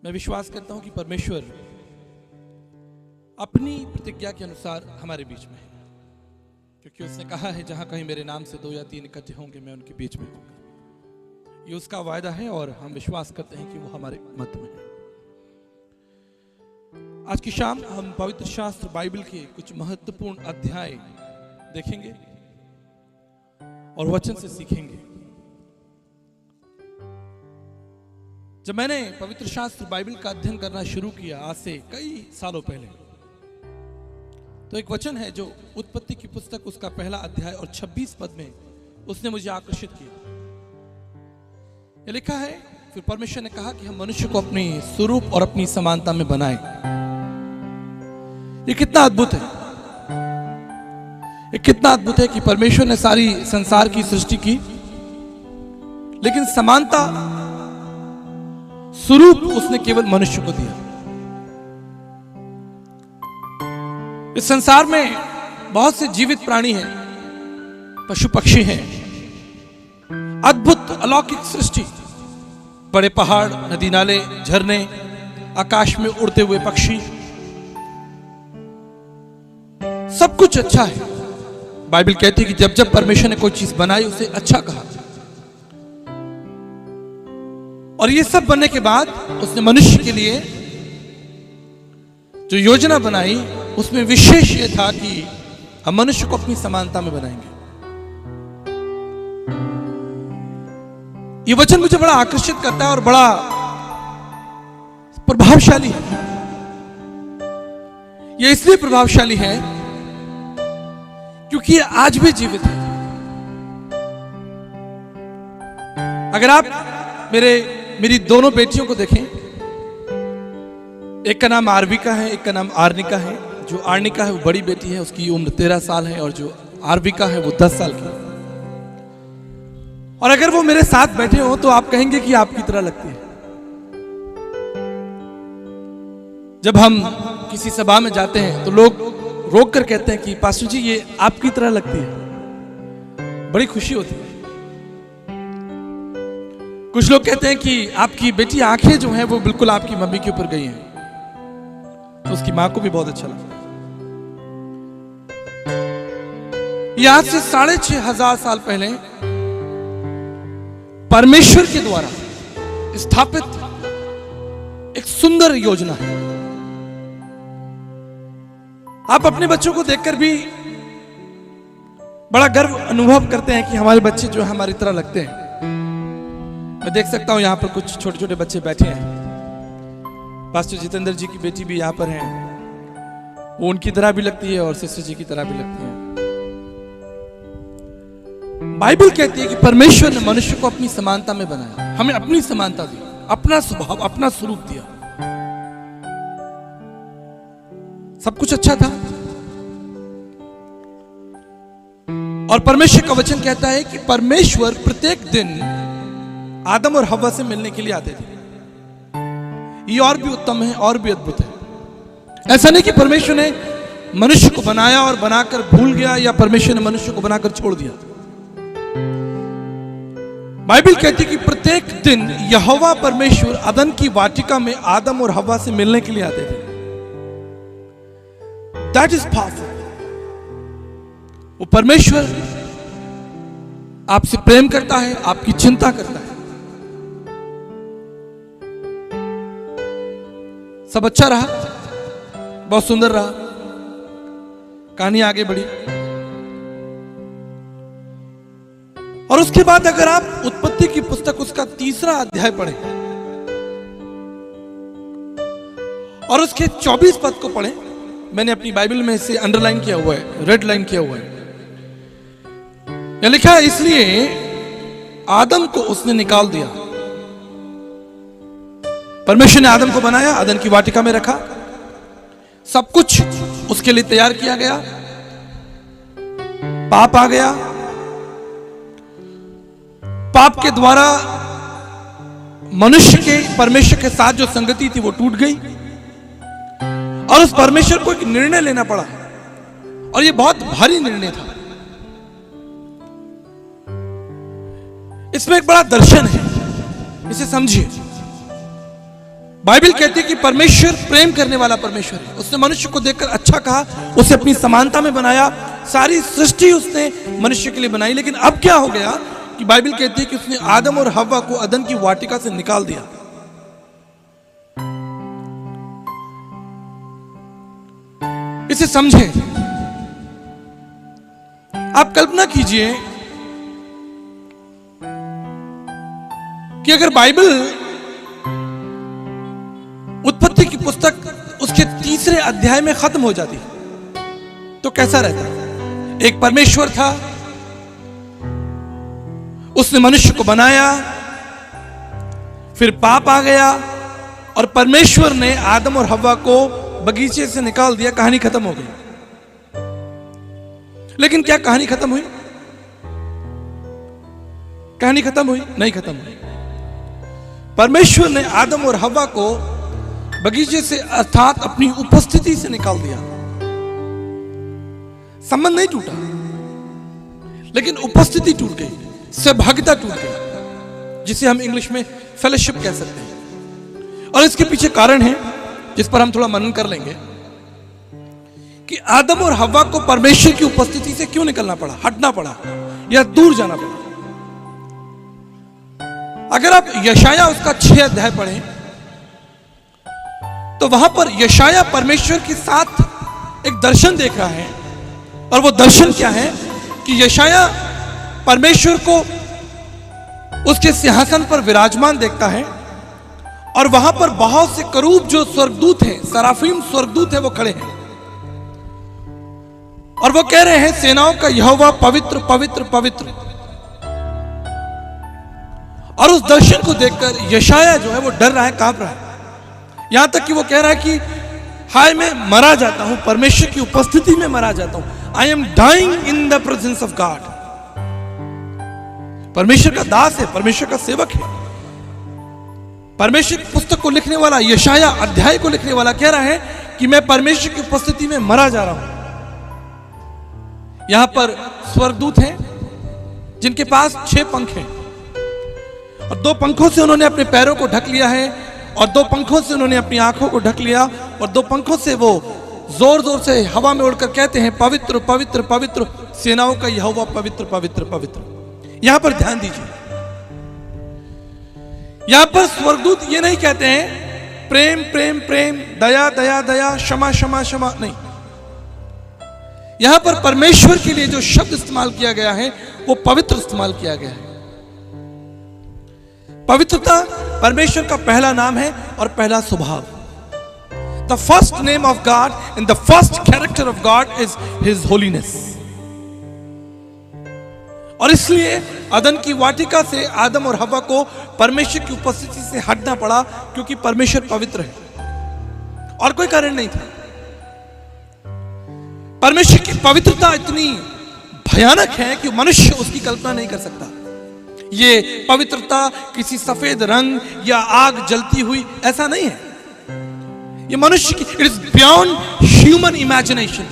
मैं विश्वास करता हूं कि परमेश्वर अपनी प्रतिज्ञा के अनुसार हमारे बीच में है, क्योंकि उसने कहा है जहां कहीं मेरे नाम से 2 या 3 इकट्ठे होंगे मैं उनके बीच में होऊंगा। ये उसका वायदा है और हम विश्वास करते हैं कि वो हमारे मध्य में है। आज की शाम हम पवित्र शास्त्र बाइबल के कुछ महत्वपूर्ण अध्याय देखेंगे और वचन से सीखेंगे। जब मैंने पवित्र शास्त्र बाइबल का अध्ययन करना शुरू किया आज से कई सालों पहले, तो एक वचन है जो उत्पत्ति की पुस्तक उसका पहला अध्याय और 26 पद में उसने मुझे आकर्षित किया। यह लिखा है, फिर परमेश्वर ने कहा कि हम मनुष्य को अपनी स्वरूप और अपनी समानता में बनाएं। ये कितना अद्भुत है! ये कितना अद्भुत है कि परमेश्वर ने सारी संसार की सृष्टि की, लेकिन समानता स्वरूप उसने केवल मनुष्य को दिया। इस संसार में बहुत से जीवित प्राणी हैं, पशु पक्षी हैं, अद्भुत अलौकिक सृष्टि, बड़े पहाड़, नदी नाले, झरने, आकाश में उड़ते हुए पक्षी, सब कुछ अच्छा है। बाइबल कहती है कि जब जब परमेश्वर ने कोई चीज बनाई उसे अच्छा कहा, और ये सब बनने के बाद उसने मनुष्य के लिए जो योजना बनाई उसमें विशेष ये था कि हम मनुष्य को अपनी समानता में बनाएंगे। ये वचन मुझे बड़ा आकर्षित करता है और बड़ा प्रभावशाली है। ये इसलिए प्रभावशाली है क्योंकि ये आज भी जीवित है। अगर आप मेरी दोनों बेटियों को देखें, एक का नाम आर्विका है, एक का नाम आर्निका है। जो आर्निका है वो बड़ी बेटी है, उसकी उम्र 13 साल है, और जो आर्विका है वो 10 साल की है। और अगर वो मेरे साथ बैठे हो तो आप कहेंगे कि आपकी तरह लगती है। जब हम किसी सभा में जाते हैं तो लोग रोक कर कहते हैं कि पास्टर जी ये आपकी तरह लगती है। बड़ी खुशी होती है। कुछ लोग कहते हैं कि आपकी बेटी आंखें जो हैं वो बिल्कुल आपकी मम्मी के ऊपर गई हैं, तो उसकी मां को भी बहुत अच्छा लगता है। ये आज से 6500 साल पहले परमेश्वर के द्वारा स्थापित एक सुंदर योजना है। आप अपने बच्चों को देखकर भी बड़ा गर्व अनुभव करते हैं कि हमारे बच्चे जो है हमारी तरह लगते हैं। मैं देख सकता हूं यहां पर कुछ छोटे छोटे बच्चे बैठे हैं। पास्टर जितेंद्र जी की बेटी भी यहां पर हैं, वो उनकी तरह भी लगती है और सिस्टर जी की तरह भी लगती है। बाइबल कहती है कि परमेश्वर ने मनुष्य को अपनी समानता में बनाया, हमें अपनी समानता दी, अपना स्वभाव, अपना स्वरूप दिया। सब कुछ अच्छा था। और परमेश्वर का वचन कहता है कि परमेश्वर प्रत्येक दिन आदम और हव्वा से मिलने के लिए आते थे। ये और भी उत्तम है और भी अद्भुत है। ऐसा नहीं कि परमेश्वर ने मनुष्य को बनाया और बनाकर भूल गया, या परमेश्वर ने मनुष्य को बनाकर छोड़ दिया। बाइबल कहती है कि प्रत्येक दिन यहोवा परमेश्वर अदन की वाटिका में आदम और हव्वा से मिलने के लिए आते थे। That is powerful. वो परमेश्वर आपसे प्रेम करता है, आपकी चिंता करता है। सब अच्छा रहा, बहुत सुंदर रहा, कहानी आगे बढ़ी। और उसके बाद अगर आप उत्पत्ति की पुस्तक उसका 3रा अध्याय पढ़ें और उसके 24 पद को पढ़ें, मैंने अपनी बाइबल में इसे अंडरलाइन किया हुआ है, रेड लाइन किया हुआ है। यह लिखा है, इसलिए आदम को उसने निकाल दिया। परमेश्वर ने आदम को बनाया, आदम की वाटिका में रखा, सब कुछ उसके लिए तैयार किया गया। पाप आ गया, पाप के द्वारा मनुष्य के परमेश्वर के साथ जो संगति थी वो टूट गई, और उस परमेश्वर को एक निर्णय लेना पड़ा, और ये बहुत भारी निर्णय था। इसमें एक बड़ा दर्शन है, इसे समझिए। बाइबल कहती है कि परमेश्वर प्रेम करने वाला परमेश्वर है। उसने मनुष्य को देखकर अच्छा कहा, उसे अपनी समानता में बनाया, सारी सृष्टि उसने मनुष्य के लिए बनाई। लेकिन अब क्या हो गया कि बाइबल कहती है कि उसने आदम और हव्वा को अदन की वाटिका से निकाल दिया। इसे समझें। आप कल्पना कीजिए कि अगर बाइबल उत्पत्ति की पुस्तक उसके तीसरे अध्याय में खत्म हो जाती तो कैसा रहता? एक परमेश्वर था, उसने मनुष्य को बनाया, फिर पाप आ गया और परमेश्वर ने आदम और हव्वा को बगीचे से निकाल दिया, कहानी खत्म हो गई। लेकिन क्या कहानी खत्म हुई? कहानी खत्म हुई? नहीं खत्म हुई। परमेश्वर ने आदम और हव्वा को बगीचे से अर्थात अपनी उपस्थिति से निकाल दिया। संबंध नहीं टूटा, लेकिन उपस्थिति टूट गई, सहभागिता टूट गई, जिसे हम इंग्लिश में फेलोशिप कह सकते हैं। और इसके पीछे कारण है जिस पर हम थोड़ा मनन कर लेंगे कि आदम और हव्वा को परमेश्वर की उपस्थिति से क्यों निकलना पड़ा, हटना पड़ा या दूर जाना पड़ा। अगर आप यशाया उसका 6 अध्याय पढ़ें तो वहां पर यशाया परमेश्वर के साथ एक दर्शन देख रहा है। और वो दर्शन क्या है कि यशाया परमेश्वर को उसके सिंहासन पर विराजमान देखता है और वहां पर बहुत से करूब जो स्वर्गदूत हैं, सराफीम स्वर्गदूत हैं, वो खड़े हैं और वो कह रहे हैं सेनाओं का यहोवा पवित्र पवित्र पवित्र। और उस दर्शन को देखकर यशाया जो है वो डर रहा है, कांप रहा है, यहां तक कि वो कह रहा है कि हाय मैं मरा जाता हूं, परमेश्वर की उपस्थिति में मरा जाता हूं। I am dying in the presence of God. परमेश्वर का दास है, परमेश्वर का सेवक है। परमेश्वर की पुस्तक को लिखने वाला, यशाया अध्याय को लिखने वाला कह रहा है कि मैं परमेश्वर की उपस्थिति में मरा जा रहा हूं। यहां पर स्वर्गदूत हैं जिनके पास 6 पंख हैं और 2 पंखों से उन्होंने अपने पैरों को ढक लिया है और 2 पंखों से उन्होंने अपनी आंखों को ढक लिया और 2 पंखों से वो जोर जोर से हवा में उड़कर कहते हैं पवित्र पवित्र पवित्र, सेनाओं का यहोवा पवित्र पवित्र पवित्र। यहां पर ध्यान दीजिए, यहां पर स्वर्गदूत ये नहीं कहते हैं प्रेम प्रेम प्रेम, दया दया दया, क्षमा क्षमा क्षमा, नहीं। यहां पर परमेश्वर के लिए जो शब्द इस्तेमाल किया गया है वो पवित्र इस्तेमाल किया गया है। पवित्रता परमेश्वर का पहला नाम है और पहला स्वभाव। The first name of God and the first character of God is his holiness. और इसलिए अदन की वाटिका से आदम और हव्वा को परमेश्वर की उपस्थिति से हटना पड़ा, क्योंकि परमेश्वर पवित्र है और कोई कारण नहीं था। परमेश्वर की पवित्रता इतनी भयानक है कि मनुष्य उसकी कल्पना नहीं कर सकता। ये पवित्रता किसी सफेद रंग या आग जलती हुई ऐसा नहीं है, ये मनुष्य की, it is beyond human imagination.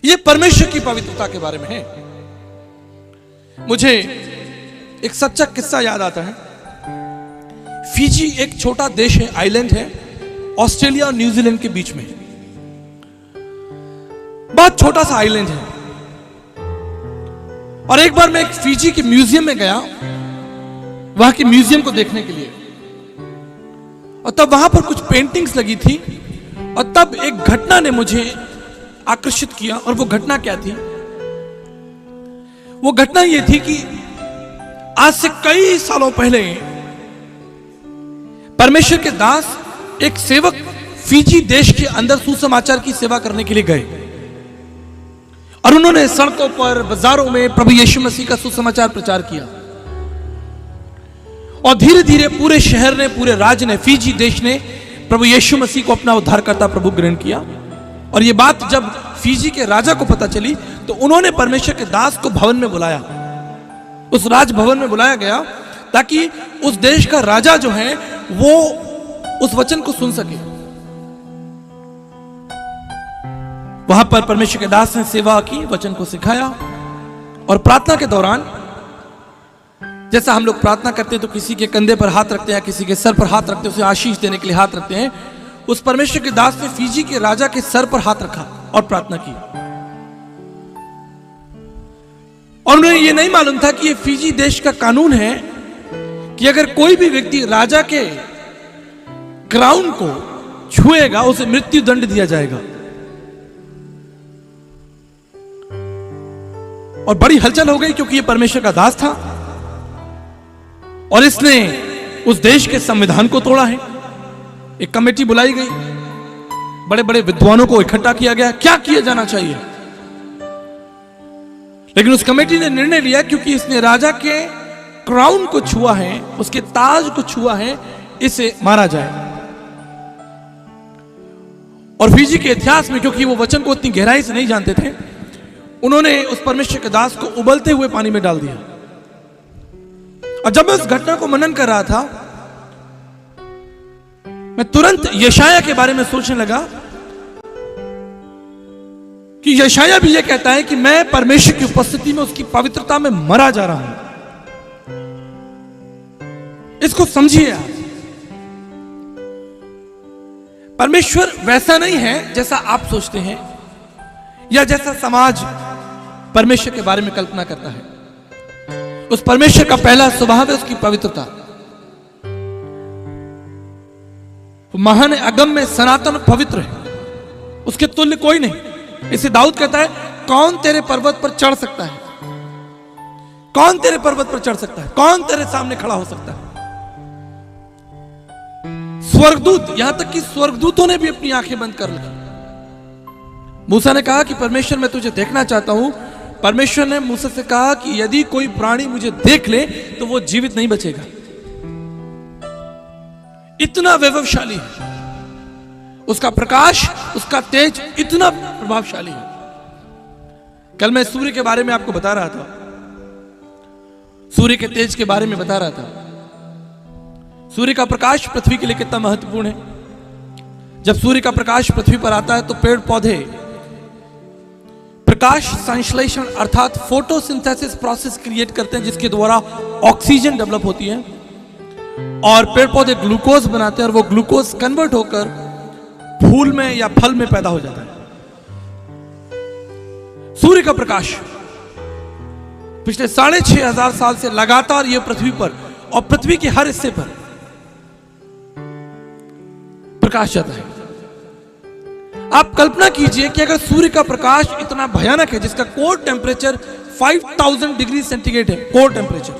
ये परमेश्वर की पवित्रता के बारे में है। मुझे एक सच्चा किस्सा याद आता है। फिजी एक छोटा देश है, आइलैंड है, ऑस्ट्रेलिया और न्यूजीलैंड के बीच में, बहुत छोटा सा आइलैंड है। और एक बार मैं एक फिजी के म्यूजियम में गया, वहां के म्यूजियम को देखने के लिए, और तब वहां पर कुछ पेंटिंग्स लगी थी और तब एक घटना ने मुझे आकर्षित किया। और वो घटना क्या थी? वो घटना ये थी कि आज से कई सालों पहले परमेश्वर के दास, एक सेवक फिजी देश के अंदर सुसमाचार की सेवा करने के लिए गए और उन्होंने सड़कों पर, बाजारों में प्रभु यीशु मसीह का सुसमाचार प्रचार किया। और धीरे धीरे पूरे शहर ने, पूरे राज्य ने, फिजी देश ने प्रभु यीशु मसीह को अपना उद्धारकर्ता प्रभु ग्रहण किया। और ये बात जब फिजी के राजा को पता चली तो उन्होंने परमेश्वर के दास को भवन में बुलाया, उस राजभवन में बुलाया गया, ताकि उस देश का राजा जो है वो उस वचन को सुन सके। वहां पर परमेश्वर के दास ने सेवा की, वचन को सिखाया। और प्रार्थना के दौरान जैसा हम लोग प्रार्थना करते हैं तो किसी के कंधे पर हाथ रखते हैं, किसी के सर पर हाथ रखते हैं, उसे आशीष देने के लिए हाथ रखते हैं। उस परमेश्वर के दास ने फीजी के राजा के सर पर हाथ रखा और प्रार्थना की। और उन्हें यह नहीं मालूम था कि यह फीजी देश का कानून है कि अगर कोई भी व्यक्ति राजा के क्राउन को छुएगा उसे मृत्यु दंड दिया जाएगा। और बड़ी हलचल हो गई क्योंकि यह परमेश्वर का दास था और इसने उस देश के संविधान को तोड़ा है। एक कमेटी बुलाई गई, बड़े बड़े विद्वानों को इकट्ठा किया गया, क्या किया जाना चाहिए। लेकिन उस कमेटी ने निर्णय लिया क्योंकि इसने राजा के क्राउन को छुआ है, उसके ताज को छुआ है, इसे मारा जाए। और फीजी के इतिहास में, क्योंकि वो वचन को इतनी गहराई से नहीं जानते थे, उन्होंने उस परमेश्वर के दास को उबलते हुए पानी में डाल दिया। और जब मैं उस घटना को मनन कर रहा था, मैं तुरंत यशाया के बारे में सोचने लगा कि यशाया भी यह कहता है कि मैं परमेश्वर की उपस्थिति में उसकी पवित्रता में मरा जा रहा हूं। इसको समझिए आप, परमेश्वर वैसा नहीं है जैसा आप सोचते हैं या जैसा समाज परमेश्वर के बारे में कल्पना करता है। उस परमेश्वर का पहला स्वभाव है उसकी पवित्रता। महान अगम में सनातन पवित्र है, उसके तुल्य कोई नहीं। इसे दाऊद कहता है, कौन तेरे पर्वत पर चढ़ सकता है, कौन तेरे पर्वत पर चढ़ सकता है, कौन तेरे सामने खड़ा हो सकता है। स्वर्गदूत, यहां तक कि स्वर्गदूतों ने भी अपनी आंखें बंद कर ली। मूसा ने कहा कि परमेश्वर मैं तुझे देखना चाहता हूं। परमेश्वर ने मूसा से कहा कि यदि कोई प्राणी मुझे देख ले तो वो जीवित नहीं बचेगा। इतना वैभवशाली है उसका प्रकाश, उसका तेज इतना प्रभावशाली है। कल मैं सूर्य के बारे में आपको बता रहा था, सूर्य के तेज के बारे में बता रहा था। सूर्य का प्रकाश पृथ्वी के लिए कितना महत्वपूर्ण है। जब सूर्य का प्रकाश पृथ्वी पर आता है तो पेड़ पौधे प्रकाश संश्लेषण अर्थात फोटोसिंथेसिस प्रोसेस क्रिएट करते हैं, जिसके द्वारा ऑक्सीजन डेवलप होती है और पेड़ पौधे ग्लूकोज बनाते हैं और वो ग्लूकोज कन्वर्ट होकर फूल में या फल में पैदा हो जाता है। सूर्य का प्रकाश पिछले 6,500 साल से लगातार ये पृथ्वी पर और पृथ्वी के हर हिस्से पर प्रकाश जाता है। आप कल्पना कीजिए कि अगर सूर्य का प्रकाश इतना भयानक है, जिसका कोर टेम्परेचर 5000 डिग्री सेंटीग्रेड है, कोर टेम्परेचर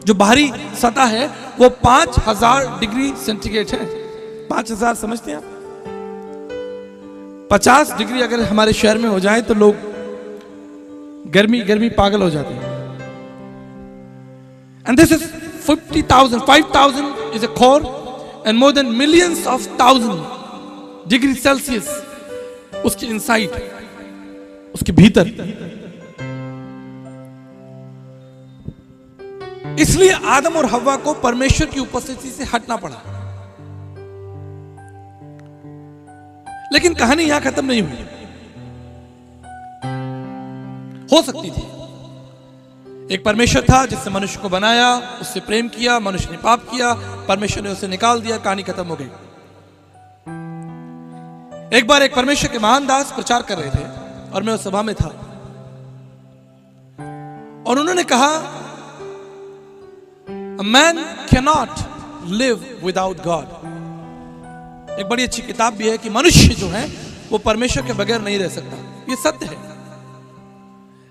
जो बाहरी सतह है वो 5000 डिग्री सेंटीग्रेड है। 5000 समझते हैं आप? 50 डिग्री अगर हमारे शहर में हो जाए तो लोग गर्मी गर्मी पागल हो जाते हैं। And this is 50,000 is a core and more than millions of 1000 degree Celsius उसके इनसाइड, उसके भीतर। इसलिए आदम और हव्वा को परमेश्वर की उपस्थिति से हटना पड़ा। लेकिन कहानी यहां खत्म नहीं हुई। हो सकती थी, एक परमेश्वर था जिसने मनुष्य को बनाया, उससे प्रेम किया, मनुष्य ने पाप किया, परमेश्वर ने उसे निकाल दिया, कहानी खत्म हो गई। एक बार एक परमेश्वर के महान दास प्रचार कर रहे थे और मैं उस सभा में था और उन्होंने कहा, A man cannot live without God। एक बड़ी अच्छी किताब भी है कि मनुष्य जो है वो परमेश्वर के बगैर नहीं रह सकता। ये सत्य है।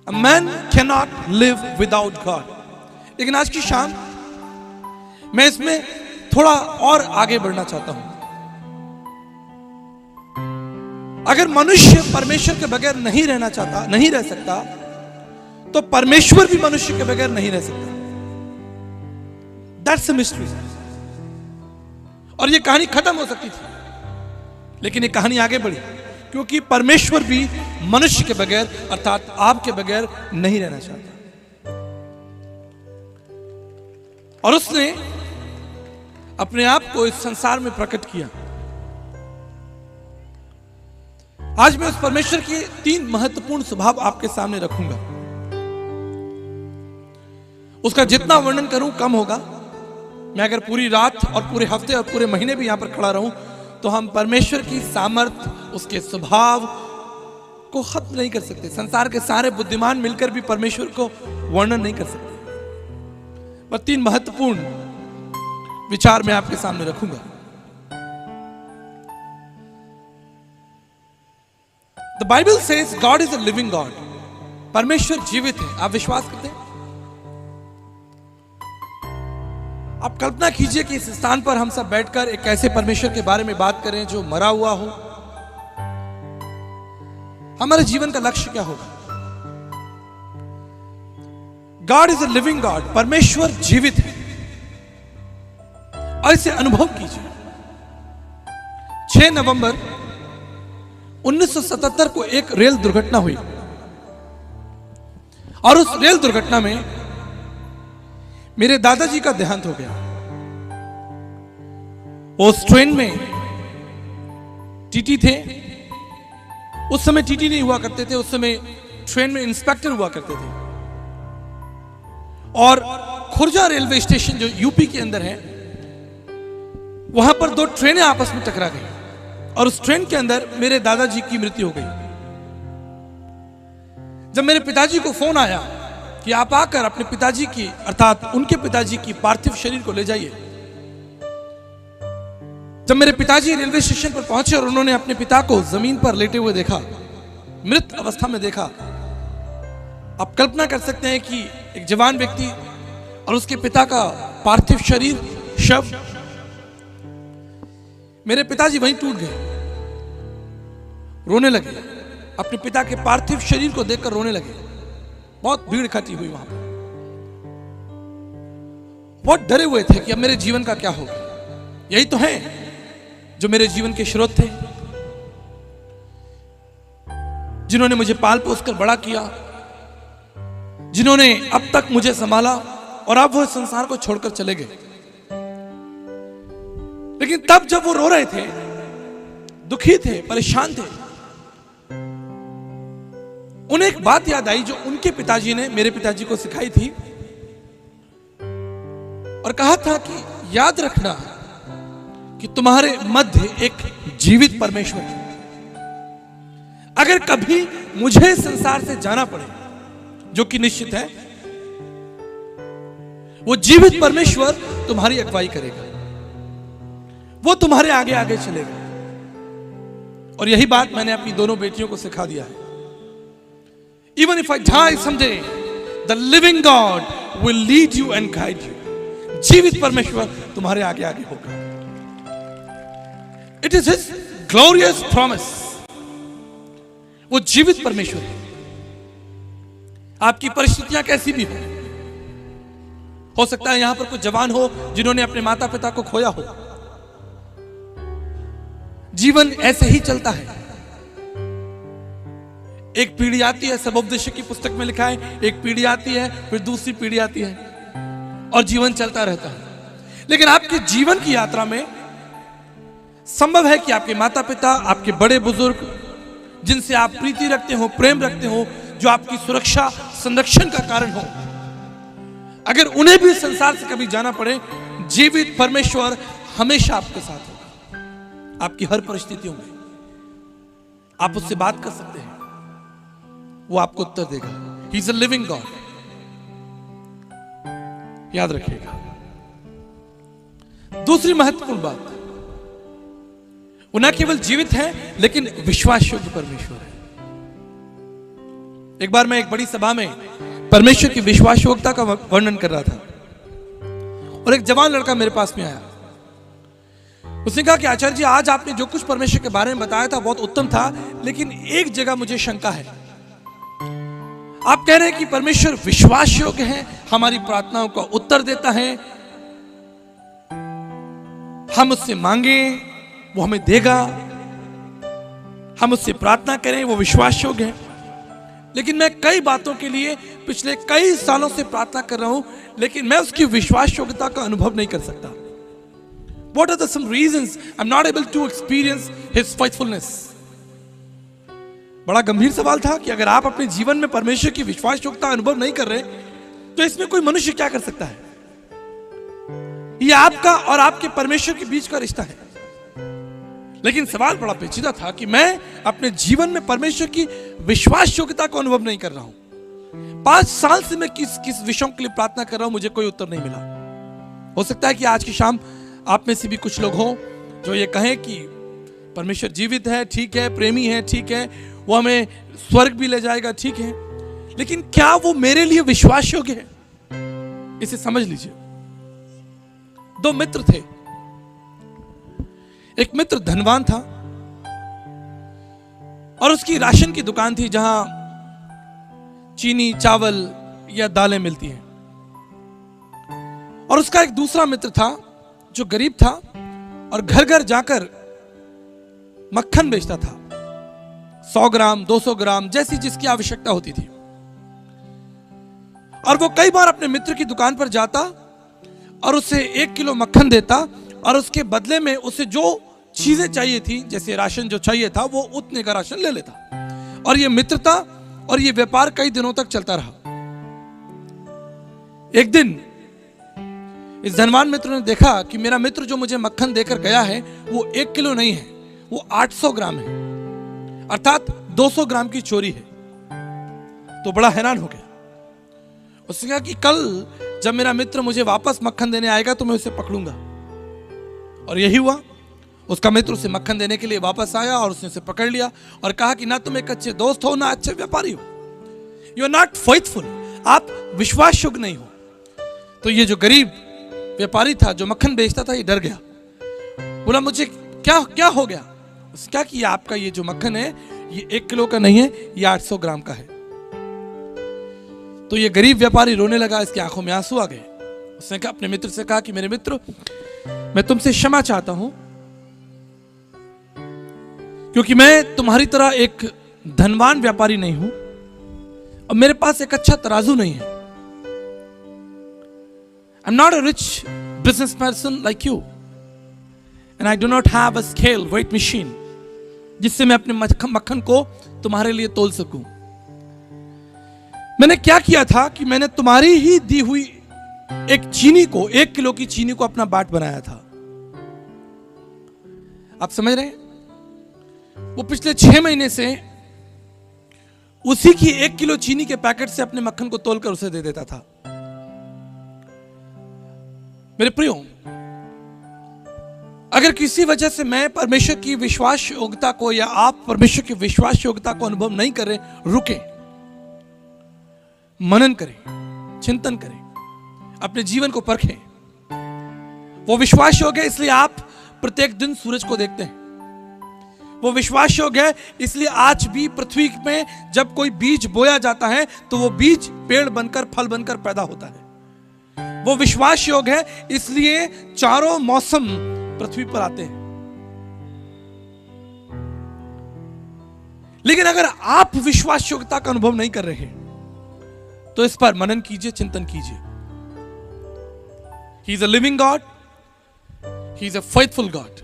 A man cannot live without God। लेकिन आज की शाम मैं इसमें थोड़ा और आगे बढ़ना चाहता हूं। अगर मनुष्य परमेश्वर के बगैर नहीं रहना चाहता, नहीं रह सकता, तो परमेश्वर भी मनुष्य के बगैर नहीं रह सकता। That's a mystery। और ये कहानी खत्म हो सकती थी, लेकिन ये कहानी आगे बढ़ी क्योंकि परमेश्वर भी मनुष्य के बगैर अर्थात आपके बगैर नहीं रहना चाहता। और उसने अपने आप को इस संसार में प्रकट किया। आज मैं उस परमेश्वर के 3 महत्वपूर्ण स्वभाव आपके सामने रखूंगा। उसका जितना वर्णन करूं कम होगा। मैं अगर पूरी रात और पूरे हफ्ते और पूरे महीने भी यहां पर खड़ा रहूं तो हम परमेश्वर की सामर्थ, उसके स्वभाव को खत्म नहीं कर सकते। संसार के सारे बुद्धिमान मिलकर भी परमेश्वर को वर्णन नहीं कर सकते। पर 3 महत्वपूर्ण विचार मैं आपके सामने रखूंगा। The Bible says God is a living God. परमेश्वर जीवित है। आप विश्वास करते हैं? आप कल्पना कीजिए कि इस स्थान पर हम सब बैठकर एक ऐसे परमेश्वर के बारे में बात करें जो मरा हुआ हो। हमारे जीवन का लक्ष्य क्या होगा? God is a living God. परमेश्वर जीवित है और इसे अनुभव कीजिए। 6 नवंबर 1977 को एक रेल दुर्घटना हुई और उस रेल दुर्घटना में मेरे दादाजी का देहांत हो गया। उस ट्रेन में टीटी थे। उस समय टीटी नहीं हुआ करते थे, उस समय ट्रेन में इंस्पेक्टर हुआ करते थे। और खुर्जा रेलवे स्टेशन जो यूपी के अंदर है, वहां पर 2 ट्रेनें आपस में टकरा गई और उस ट्रेन के अंदर मेरे दादाजी की मृत्यु हो गई। जब मेरे पिताजी को फोन आया कि आप आकर अपने पिताजी की, अर्थात उनके पिताजी की पार्थिव शरीर को ले जाइए। जब मेरे पिताजी रेलवे स्टेशन पर पहुंचे और उन्होंने अपने पिता को जमीन पर लेटे हुए देखा, मृत अवस्था में देखा, आप कल्पना कर सकते हैं कि एक जवान व्यक्ति और उसके पिता का पार्थिव शरीर, शव। मेरे पिताजी वहीं टूट गए, रोने लगे। अपने पिता के पार्थिव शरीर को देखकर रोने लगे। बहुत भीड़ इकट्ठी हुई वहां पर। बहुत डरे हुए थे कि अब मेरे जीवन का क्या होगा। यही तो है जो मेरे जीवन के स्रोत थे, जिन्होंने मुझे पाल पोस कर बड़ा किया, जिन्होंने अब तक मुझे संभाला और अब वो संसार को छोड़कर चले गए। लेकिन तब जब वो रो रहे थे, दुखी थे, परेशान थे, उन्हें एक बात याद आई जो उनके पिताजी ने मेरे पिताजी को सिखाई थी और कहा था कि याद रखना कि तुम्हारे मध्य एक जीवित परमेश्वर है। अगर कभी मुझे संसार से जाना पड़े, जो कि निश्चित है, वो जीवित परमेश्वर तुम्हारी अगुवाई करेगा, वो तुम्हारे आगे आगे चलेगा। और यही बात मैंने अपनी दोनों बेटियों को सिखा दिया है। Even if I die someday, the living God will lead you and guide you. जीवित परमेश्वर तुम्हारे आगे आगे होगा। It is His glorious promise. वो जीवित परमेश्वर है। आपकी परिस्थितियां कैसी भी हो सकता है यहां पर कुछ जवान हो जिन्होंने अपने माता पिता को खोया हो। जीवन ऐसे ही चलता है। एक पीढ़ी आती है, सबोपदेशक की पुस्तक में लिखा है, एक पीढ़ी आती है, फिर दूसरी पीढ़ी आती है और जीवन चलता रहता है। लेकिन आपके जीवन की यात्रा में संभव है कि आपके माता पिता, आपके बड़े बुजुर्ग, जिनसे आप प्रीति रखते हो, प्रेम रखते हो, जो आपकी सुरक्षा संरक्षण का कारण हो, अगर उन्हें भी संसार से कभी जाना पड़े, जीवित परमेश्वर हमेशा आपके साथ होगा। आपकी हर परिस्थितियों में आप उससे बात कर सकते हैं, वो आपको उत्तर देगा। He is a living God. याद रखिएगा। दूसरी महत्वपूर्ण बात, वो न केवल जीवित है लेकिन विश्वास योग्य परमेश्वर है। एक बार मैं एक बड़ी सभा में परमेश्वर की विश्वास योग्यता का वर्णन कर रहा था और एक जवान लड़का मेरे पास में आया। उसने कहा कि आचार्य जी, आज आपने जो कुछ परमेश्वर के बारे में बताया था बहुत उत्तम था, लेकिन एक जगह मुझे शंका है। आप कह रहे हैं कि परमेश्वर विश्वास योग्य है, हमारी प्रार्थनाओं का उत्तर देता है, हम उससे मांगे वो हमें देगा, हम उससे प्रार्थना करें वो विश्वास योग्य है। लेकिन मैं कई बातों के लिए पिछले कई सालों से प्रार्थना कर रहा हूं, लेकिन मैं उसकी विश्वास योग्यता का अनुभव नहीं कर सकता। What are the some reasons I'm not able to experience His faithfulness? बड़ा गंभीर सवाल था कि अगर आप अपने जीवन में परमेश्वर की विश्वास योग्यता अनुभव नहीं कर रहे तो इसमें कोई मनुष्य क्या कर सकता है? ये आपका और आपके परमेश्वर के बीच का रिश्ता है। लेकिन सवाल बड़ा पेचीदा था कि मैं अपने जीवन में परमेश्वर की विश्वास योग्यता को अनुभव नहीं कर रहा हूं। 5 साल से मैं किस विषयों के लिए प्रार्थना कर रहा हूं, मुझे कोई उत्तर नहीं मिला। हो सकता है कि आज की शाम आप में से भी कुछ लोग हों जो ये कहें कि परमेश्वर जीवित है, ठीक है, प्रेमी है, ठीक है, वो हमें स्वर्ग भी ले जाएगा, ठीक है, लेकिन क्या वो मेरे लिए विश्वास योग्य है? इसे समझ लीजिए। 2 मित्र थे। एक मित्र धनवान था और उसकी राशन की दुकान थी जहां चीनी, चावल या दालें मिलती हैं। और उसका एक दूसरा मित्र था जो गरीब था और घर घर जाकर मक्खन बेचता था, 100 ग्राम, 200 ग्राम, जैसी जिसकी आवश्यकता होती थी। और वो कई बार अपने मित्र की दुकान पर जाता और उसे 1 किलो मक्खन देता और उसके बदले में उसे जो चीजें चाहिए थी, जैसे राशन जो चाहिए था, वो उतने का राशन ले लेता। और ये मित्रता और ये व्यापार कई दिनों तक चलता रहा। एक दिन इस धनवान मित्र ने देखा कि मेरा मित्र जो मुझे मक्खन देकर गया है वो 1 किलो नहीं है, वो 800 ग्राम है, अर्थात 200 ग्राम की चोरी है। तो बड़ा हैरान हो गया। उसने कहा कि कल जब मेरा मित्र मुझे वापस मक्खन देने आएगा तो मैं उसे पकड़ूंगा। और यही हुआ। उसका मित्र उसे मक्खन देने के लिए वापस आया और उसने उसे पकड़ लिया और कहा कि ना तुम एक अच्छे दोस्त हो, ना अच्छे व्यापारी हो, यू आर नॉट फेथफुल, आप विश्वास योग्य नहीं हो। तो ये जो गरीब व्यापारी था जो मक्खन बेचता था, ये डर गया। बोला मुझे क्या हो गया? उसने कहा कि आपका ये जो मक्खन है ये 1 किलो का नहीं है, ये 800 ग्राम का है। तो ये गरीब व्यापारी रोने लगा, इसकी आंखों में आंसू आ गए। उसने कहा अपने मित्र से कहा कि मेरे मित्र, मैं तुमसे क्षमा चाहता हूं क्योंकि मैं तुम्हारी तरह एक धनवान व्यापारी नहीं हूं और मेरे पास एक अच्छा तराजू नहीं है। I am not a rich business person like you and I do not have a scale weight machine जिससे मैं अपने मक्खन को तुम्हारे लिए तोल सकूं। मैंने क्या किया था कि मैंने तुम्हारी ही दी हुई एक चीनी को, 1 किलो की चीनी को अपना बाट बनाया था। आप समझ रहे हैं? वो पिछले 6 महीने से उसी की 1 किलो चीनी के पैकेट से अपने मक्खन को तोलकर उसे दे देता था। मेरे प्रियो, अगर किसी वजह से मैं परमेश्वर की विश्वास योग्यता को या आप परमेश्वर की विश्वास योग्यता को अनुभव नहीं कर रहे, रुके, मनन करें, चिंतन करें, अपने जीवन को परखें। वो विश्वास योग्य है इसलिए आप प्रत्येक दिन सूरज को देखते हैं। वो विश्वास योग्य है इसलिए आज भी पृथ्वी में जब कोई बीज बोया जाता है तो वो बीज पेड़ बनकर, फल बनकर पैदा होता है। वो विश्वास योग्य है इसलिए चारों मौसम पृथ्वी पर आते हैं। लेकिन अगर आप विश्वास योग्यता का अनुभव नहीं कर रहे तो इस पर मनन कीजिए, चिंतन कीजिए। He is a living God, He is a faithful God।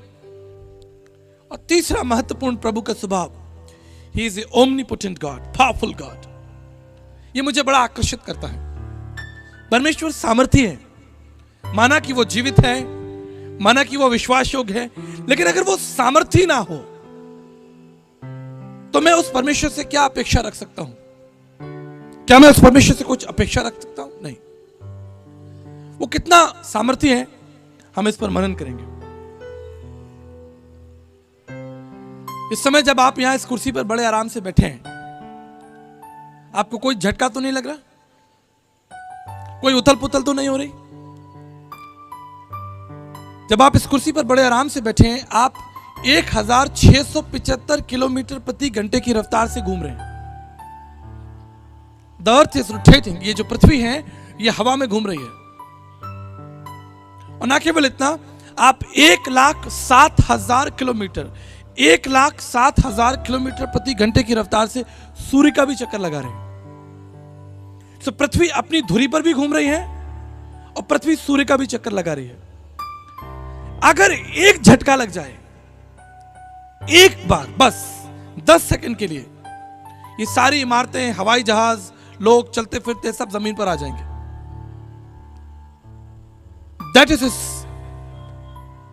और तीसरा महत्वपूर्ण प्रभु का स्वभाव, He is a omnipotent God, powerful God। ये मुझे बड़ा आकर्षित करता है। परमेश्वर सामर्थी है, माना कि वो जीवित है, माना कि वो विश्वास योग्य है, लेकिन अगर वो सामर्थी ना हो तो मैं उस परमेश्वर से क्या अपेक्षा रख सकता हूं? क्या मैं उस परमेश्वर से कुछ अपेक्षा रख सकता हूं? नहीं। वो कितना सामर्थी है, हम इस पर मनन करेंगे। इस समय जब आप यहां इस कुर्सी पर बड़े आराम से बैठे हैं, आपको कोई झटका तो नहीं लग रहा? कोई उथल पुथल तो नहीं हो रही? जब आप इस कुर्सी पर बड़े आराम से बैठे हैं, आप 1675 किलोमीटर प्रति घंटे की रफ्तार से घूम रहे हैं। The earth is rotating. ये जो पृथ्वी है ये हवा में घूम रही है। और ना केवल इतना, आप 1,07,000 किलोमीटर 1,07,000 किलोमीटर प्रति घंटे की रफ्तार से सूर्य का भी चक्कर लगा रहे हैं। तो पृथ्वी अपनी धुरी पर भी घूम रही है और पृथ्वी सूर्य का भी चक्कर लगा रही है। अगर एक झटका लग जाए, एक बार बस 10 सेकंड के लिए, ये सारी इमारतें, हवाई जहाज, लोग चलते फिरते सब जमीन पर आ जाएंगे। That is his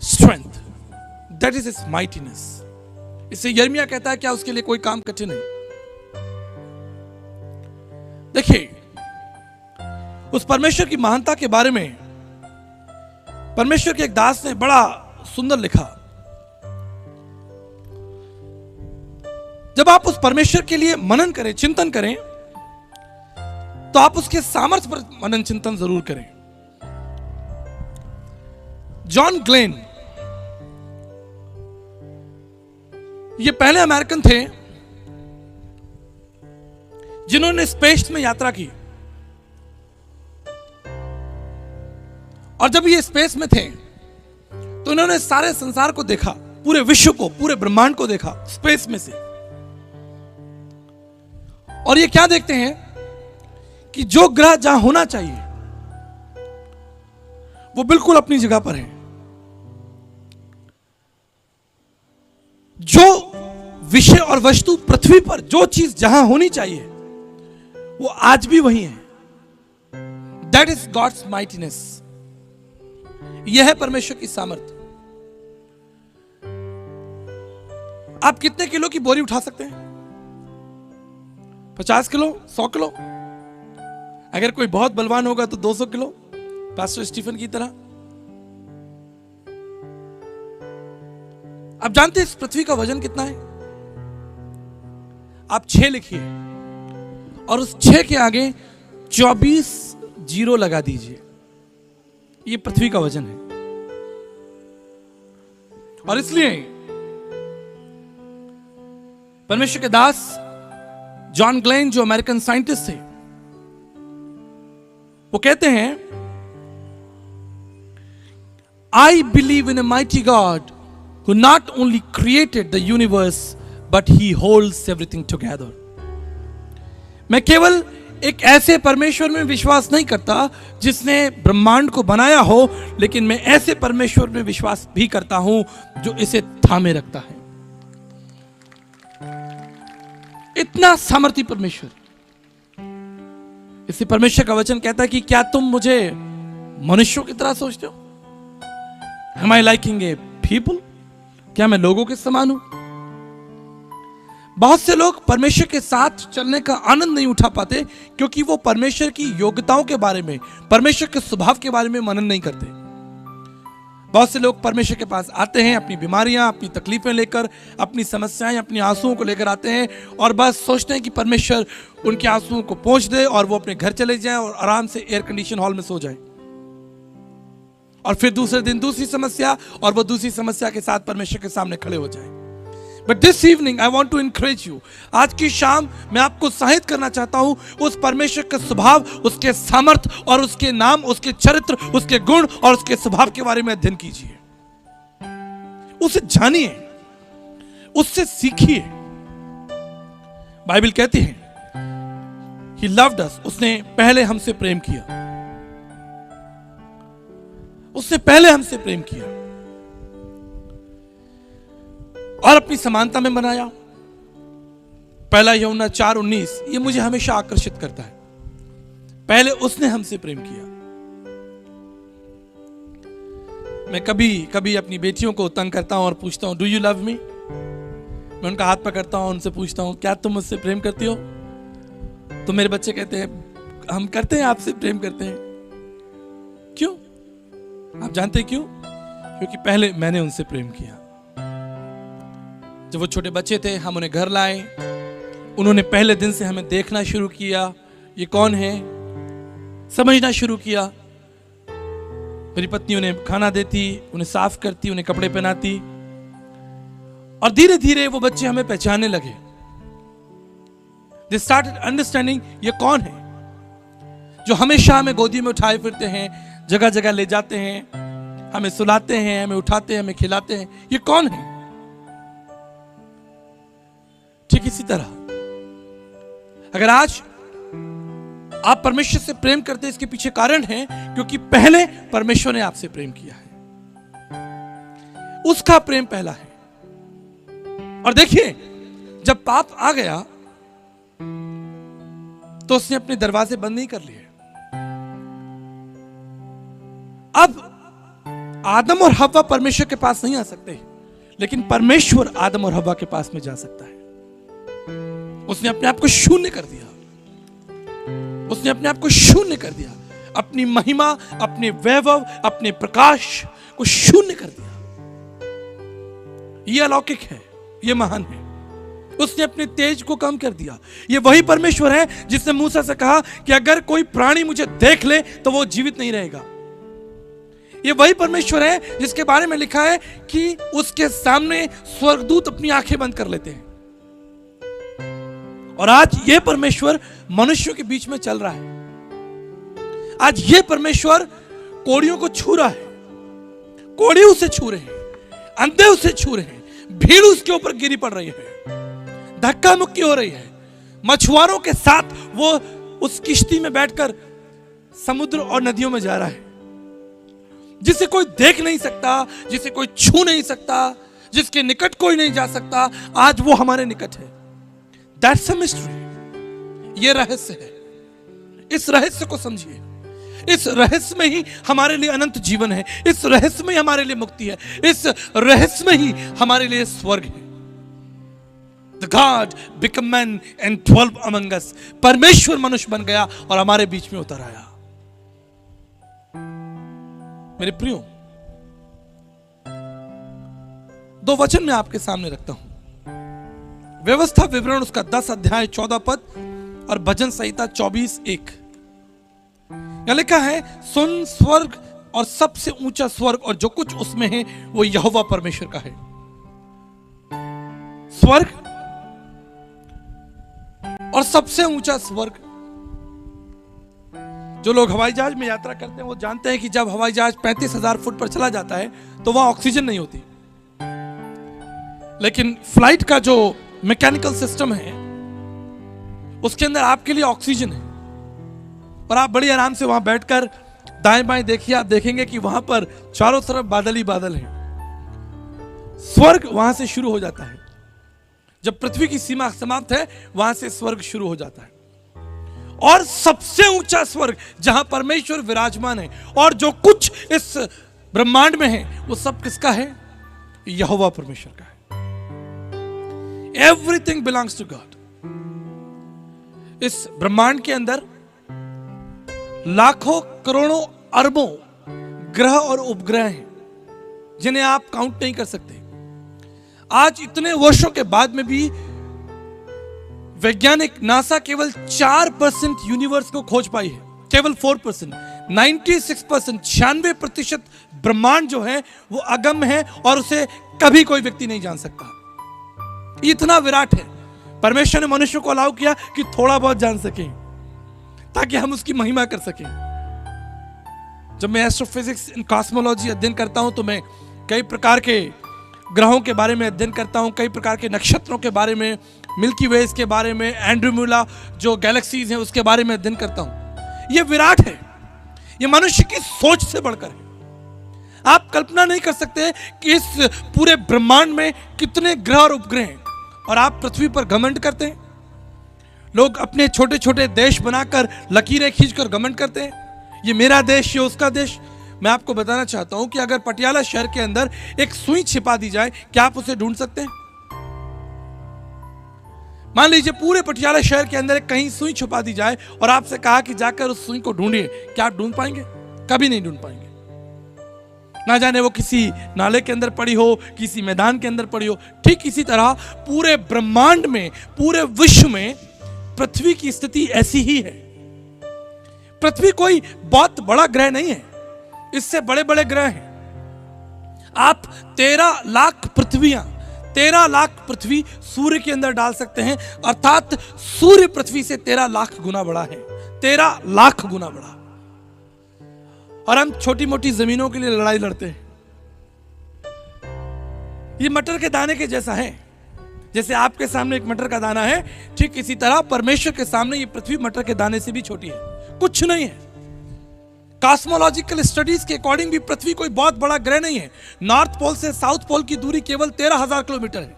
strength. That is his mightiness. इससे यिर्मयाह कहता है क्या उसके लिए कोई काम कठिन है? देखिए, उस परमेश्वर की महानता के बारे में परमेश्वर के एक दास ने बड़ा सुंदर लिखा। जब आप उस परमेश्वर के लिए मनन करें, चिंतन करें, तो आप उसके सामर्थ्य पर मनन चिंतन जरूर करें। जॉन ग्लेन, ये पहले अमेरिकन थे जिन्होंने स्पेस में यात्रा की। और जब ये स्पेस में थे तो इन्होंने सारे संसार को देखा, पूरे विश्व को, पूरे ब्रह्मांड को देखा स्पेस में से। और ये क्या देखते हैं कि जो ग्रह जहां होना चाहिए वो बिल्कुल अपनी जगह पर है। जो विषय और वस्तु पृथ्वी पर, जो चीज जहां होनी चाहिए वो आज भी वही है। That is God's mightiness. यह है परमेश्वर की सामर्थ्य। आप कितने किलो की बोरी उठा सकते हैं? 50 किलो, 100 किलो? अगर कोई बहुत बलवान होगा तो 200 किलो, पास्टर स्टीफन की तरह। आप जानते हैं इस पृथ्वी का वजन कितना है? आप 6 लिखिए और उस 6 के आगे 24 जीरो लगा दीजिए। ये पृथ्वी का वजन है। और इसलिए परमेश्वर के दास जॉन ग्लेन, जो अमेरिकन साइंटिस्ट थे, वो कहते हैं, I believe in a mighty God who not only created the universe but he holds everything together. मैं केवल एक ऐसे परमेश्वर में विश्वास नहीं करता जिसने ब्रह्मांड को बनाया हो, लेकिन मैं ऐसे परमेश्वर में विश्वास भी करता हूं जो इसे थामे रखता है। इतना सामर्थी परमेश्वर। इसी परमेश्वर का वचन कहता है कि क्या तुम मुझे मनुष्यों की तरह सोचते हो? Am I liking a people? क्या मैं लोगों के समान हूं? बहुत से लोग परमेश्वर के साथ चलने का आनंद नहीं उठा पाते क्योंकि वो परमेश्वर की योग्यताओं के बारे में, परमेश्वर के स्वभाव के बारे में मनन नहीं करते। बहुत से लोग परमेश्वर के पास आते हैं अपनी बीमारियां, अपनी तकलीफें लेकर, अपनी समस्याएं, अपनी आंसुओं को लेकर आते हैं और बस सोचते हैं कि परमेश्वर उनके आंसुओं को पोंछ दे और वो अपने घर चले जाएं और आराम से एयर कंडीशन हॉल में सो जाएं। और फिर दूसरे दिन दूसरी समस्या, और वो दूसरी समस्या के साथ परमेश्वर के सामने खड़े हो जाएं। But this evening I want to encourage you. आज की शाम मैं आपको उत्साहित करना चाहता हूं, उस परमेश्वर के स्वभाव, उसके सामर्थ्य और उसके नाम, उसके चरित्र, उसके गुण और उसके स्वभाव के बारे में अध्ययन कीजिए। उसे जानिए, उससे सीखिए। बाइबल कहती है He loved us, उसने पहले हमसे प्रेम किया। उसने पहले हमसे प्रेम किया और अपनी समानता में बनाया। पहला यूहन्ना 4:19 ये मुझे हमेशा आकर्षित करता है। पहले उसने हमसे प्रेम किया। मैं कभी कभी अपनी बेटियों को तंग करता हूं और पूछता हूं, डू यू लव मी? मैं उनका हाथ पकड़ता हूं, उनसे पूछता हूं, क्या तुम मुझसे प्रेम करती हो? तो मेरे बच्चे कहते हैं, हम करते हैं, आपसे प्रेम करते हैं। क्यों? आप जानते हैं क्यों? क्योंकि पहले मैंने उनसे प्रेम किया। जब वो छोटे बच्चे थे, हम उन्हें घर लाए, उन्होंने पहले दिन से हमें देखना शुरू किया, ये कौन है, समझना शुरू किया। मेरी पत्नी उन्हें खाना देती, उन्हें साफ करती, उन्हें कपड़े पहनाती, और धीरे धीरे वो बच्चे हमें पहचानने लगे। They started understanding ये कौन है जो हमेशा हमें गोदी में उठाए फिरते हैं, जगह जगह ले जाते हैं, हमें सुलाते हैं, हमें उठाते हैं, हमें खिलाते हैं। ये कौन है? ठीक इसी तरह अगर आज आप परमेश्वर से प्रेम करते हैं, इसके पीछे कारण है क्योंकि पहले परमेश्वर ने आपसे प्रेम किया है। उसका प्रेम पहला है। और देखिए, जब पाप आ गया तो उसने अपने दरवाजे बंद नहीं कर लिए। अब आदम और हव्वा परमेश्वर के पास नहीं आ सकते, लेकिन परमेश्वर आदम और हव्वा के पास में जा सकता है। उसने अपने आप को शून्य कर दिया, उसने अपने आप को शून्य कर दिया, अपनी महिमा, अपने वैभव, अपने प्रकाश को शून्य कर दिया। यह अलौकिक है, यह महान है। उसने अपने तेज को कम कर दिया। यह वही परमेश्वर है जिसने मूसा से कहा कि अगर कोई प्राणी मुझे देख ले तो वो जीवित नहीं रहेगा। यह वही परमेश्वर है जिसके बारे में लिखा है कि उसके सामने स्वर्गदूत अपनी आंखें बंद कर लेते हैं। और आज यह परमेश्वर मनुष्यों के बीच में चल रहा है। आज यह परमेश्वर कोड़ियों को छू रहा है, कोड़े उसे छू रहे हैं, अंधे उसे छू रहे हैं, भीड़ उसके ऊपर गिरी पड़ रही है, धक्का मुक्की हो रही है। मछुआरों के साथ वो उस किश्ती में बैठकर समुद्र और नदियों में जा रहा है, जिसे कोई देख नहीं सकता, जिसे कोई छू नहीं सकता, जिसके निकट कोई नहीं जा सकता, आज वो हमारे निकट है। That's a mystery. ये रहस्य है। इस रहस्य को समझिए। इस रहस्य में ही हमारे लिए अनंत जीवन है, इस रहस्य में ही हमारे लिए मुक्ति है, इस रहस्य में ही हमारे लिए स्वर्ग है। The God became man and dwelt among us. परमेश्वर मनुष्य बन गया और हमारे बीच में उतर आया। मेरे प्रियो, दो वचन मैं आपके सामने रखता हूं। व्यवस्था विवरण उसका 10 अध्याय 14 पद और भजन संहिता 24:1। यहां लिखा है, सुन, स्वर्ग और सबसे ऊंचा स्वर्ग और जो कुछ उसमें है वो यहोवा परमेश्वर का है। स्वर्ग और सबसे ऊंचा स्वर्ग। जो लोग हवाई जहाज में यात्रा करते हैं वो जानते हैं कि जब हवाई जहाज 35,000 फुट पर चला जाता है तो वहां ऑक्सीजन नहीं होती, लेकिन फ्लाइट का जो मैकेनिकल सिस्टम है उसके अंदर आपके लिए ऑक्सीजन है और आप बड़ी आराम से वहां बैठकर दाएं बाएं देखिए, आप देखेंगे कि वहां पर चारों तरफ बादल ही बादल हैं। स्वर्ग वहां से शुरू हो जाता है। जब पृथ्वी की सीमा समाप्त है वहां से स्वर्ग शुरू हो जाता है। और सबसे ऊंचा स्वर्ग जहां परमेश्वर विराजमान है और जो कुछ इस ब्रह्मांड में है वो सब किसका है? यहोवा परमेश्वर का है। Everything belongs to God. इस ब्रह्मांड के अंदर लाखों करोड़ों अरबों ग्रह और उपग्रह हैं जिन्हें आप काउंट नहीं कर सकते। आज इतने वर्षों के बाद में भी वैज्ञानिक नासा केवल 4% यूनिवर्स को खोज पाई है, केवल 4%। 96%, 96% ब्रह्मांड जो है वो अगम्य है और उसे कभी कोई व्यक्ति नहीं जान सकता। इतना विराट है। परमेश्वर ने मनुष्य को अलाउ किया कि थोड़ा बहुत जान सकें ताकि हम उसकी महिमा कर सकें। जब मैं एस्ट्रोफिजिक्स इन कॉस्मोलॉजी अध्ययन करता हूं तो मैं कई प्रकार के ग्रहों के बारे में अध्ययन करता हूं, कई प्रकार के नक्षत्रों के बारे में, मिल्की वेज के बारे में, एंड्रोमेडा जो गैलेक्सीज हैं उसके बारे में अध्ययन करता हूं। यह विराट है, यह मनुष्य की सोच से बढ़कर है। आप कल्पना नहीं कर सकते कि इस पूरे ब्रह्मांड में कितने ग्रह और उपग्रह हैं और आप पृथ्वी पर घमंड करते हैं। लोग अपने छोटे छोटे देश बनाकर लकीरें खींचकर घमंड करते हैं, ये मेरा देश, ये उसका देश। मैं आपको बताना चाहता हूं कि अगर पटियाला शहर के अंदर एक सुई छिपा दी जाए, क्या आप उसे ढूंढ सकते हैं? मान लीजिए पूरे पटियाला शहर के अंदर कहीं सुई छुपा दी जाए और आपसे कहा कि जाकर उस सुई को ढूंढिए, क्या आप ढूंढ पाएंगे? कभी नहीं ढूंढ पाएंगे। ना जाने वो किसी नाले के अंदर पड़ी हो, किसी मैदान के अंदर पड़ी हो। ठीक इसी तरह पूरे ब्रह्मांड में, पूरे विश्व में पृथ्वी की स्थिति ऐसी ही है। पृथ्वी कोई बहुत बड़ा ग्रह नहीं है, इससे बड़े बड़े ग्रह हैं। आप 13 लाख पृथ्वियां, 13 लाख पृथ्वी सूर्य के अंदर डाल सकते हैं, अर्थात सूर्य पृथ्वी से 13 लाख गुना बड़ा है, 13 लाख गुना बड़ा। और हम छोटी मोटी जमीनों के लिए लड़ाई लड़ते हैं। ये मटर के दाने के जैसा है। जैसे आपके सामने एक मटर का दाना है, ठीक इसी तरह परमेश्वर के सामने ये पृथ्वी मटर के दाने से भी छोटी है, कुछ नहीं है। कॉस्मोलॉजिकल स्टडीज के अकॉर्डिंग भी पृथ्वी कोई बहुत बड़ा ग्रह नहीं है। नॉर्थ पोल से साउथ पोल की दूरी केवल 13,000 किलोमीटर है,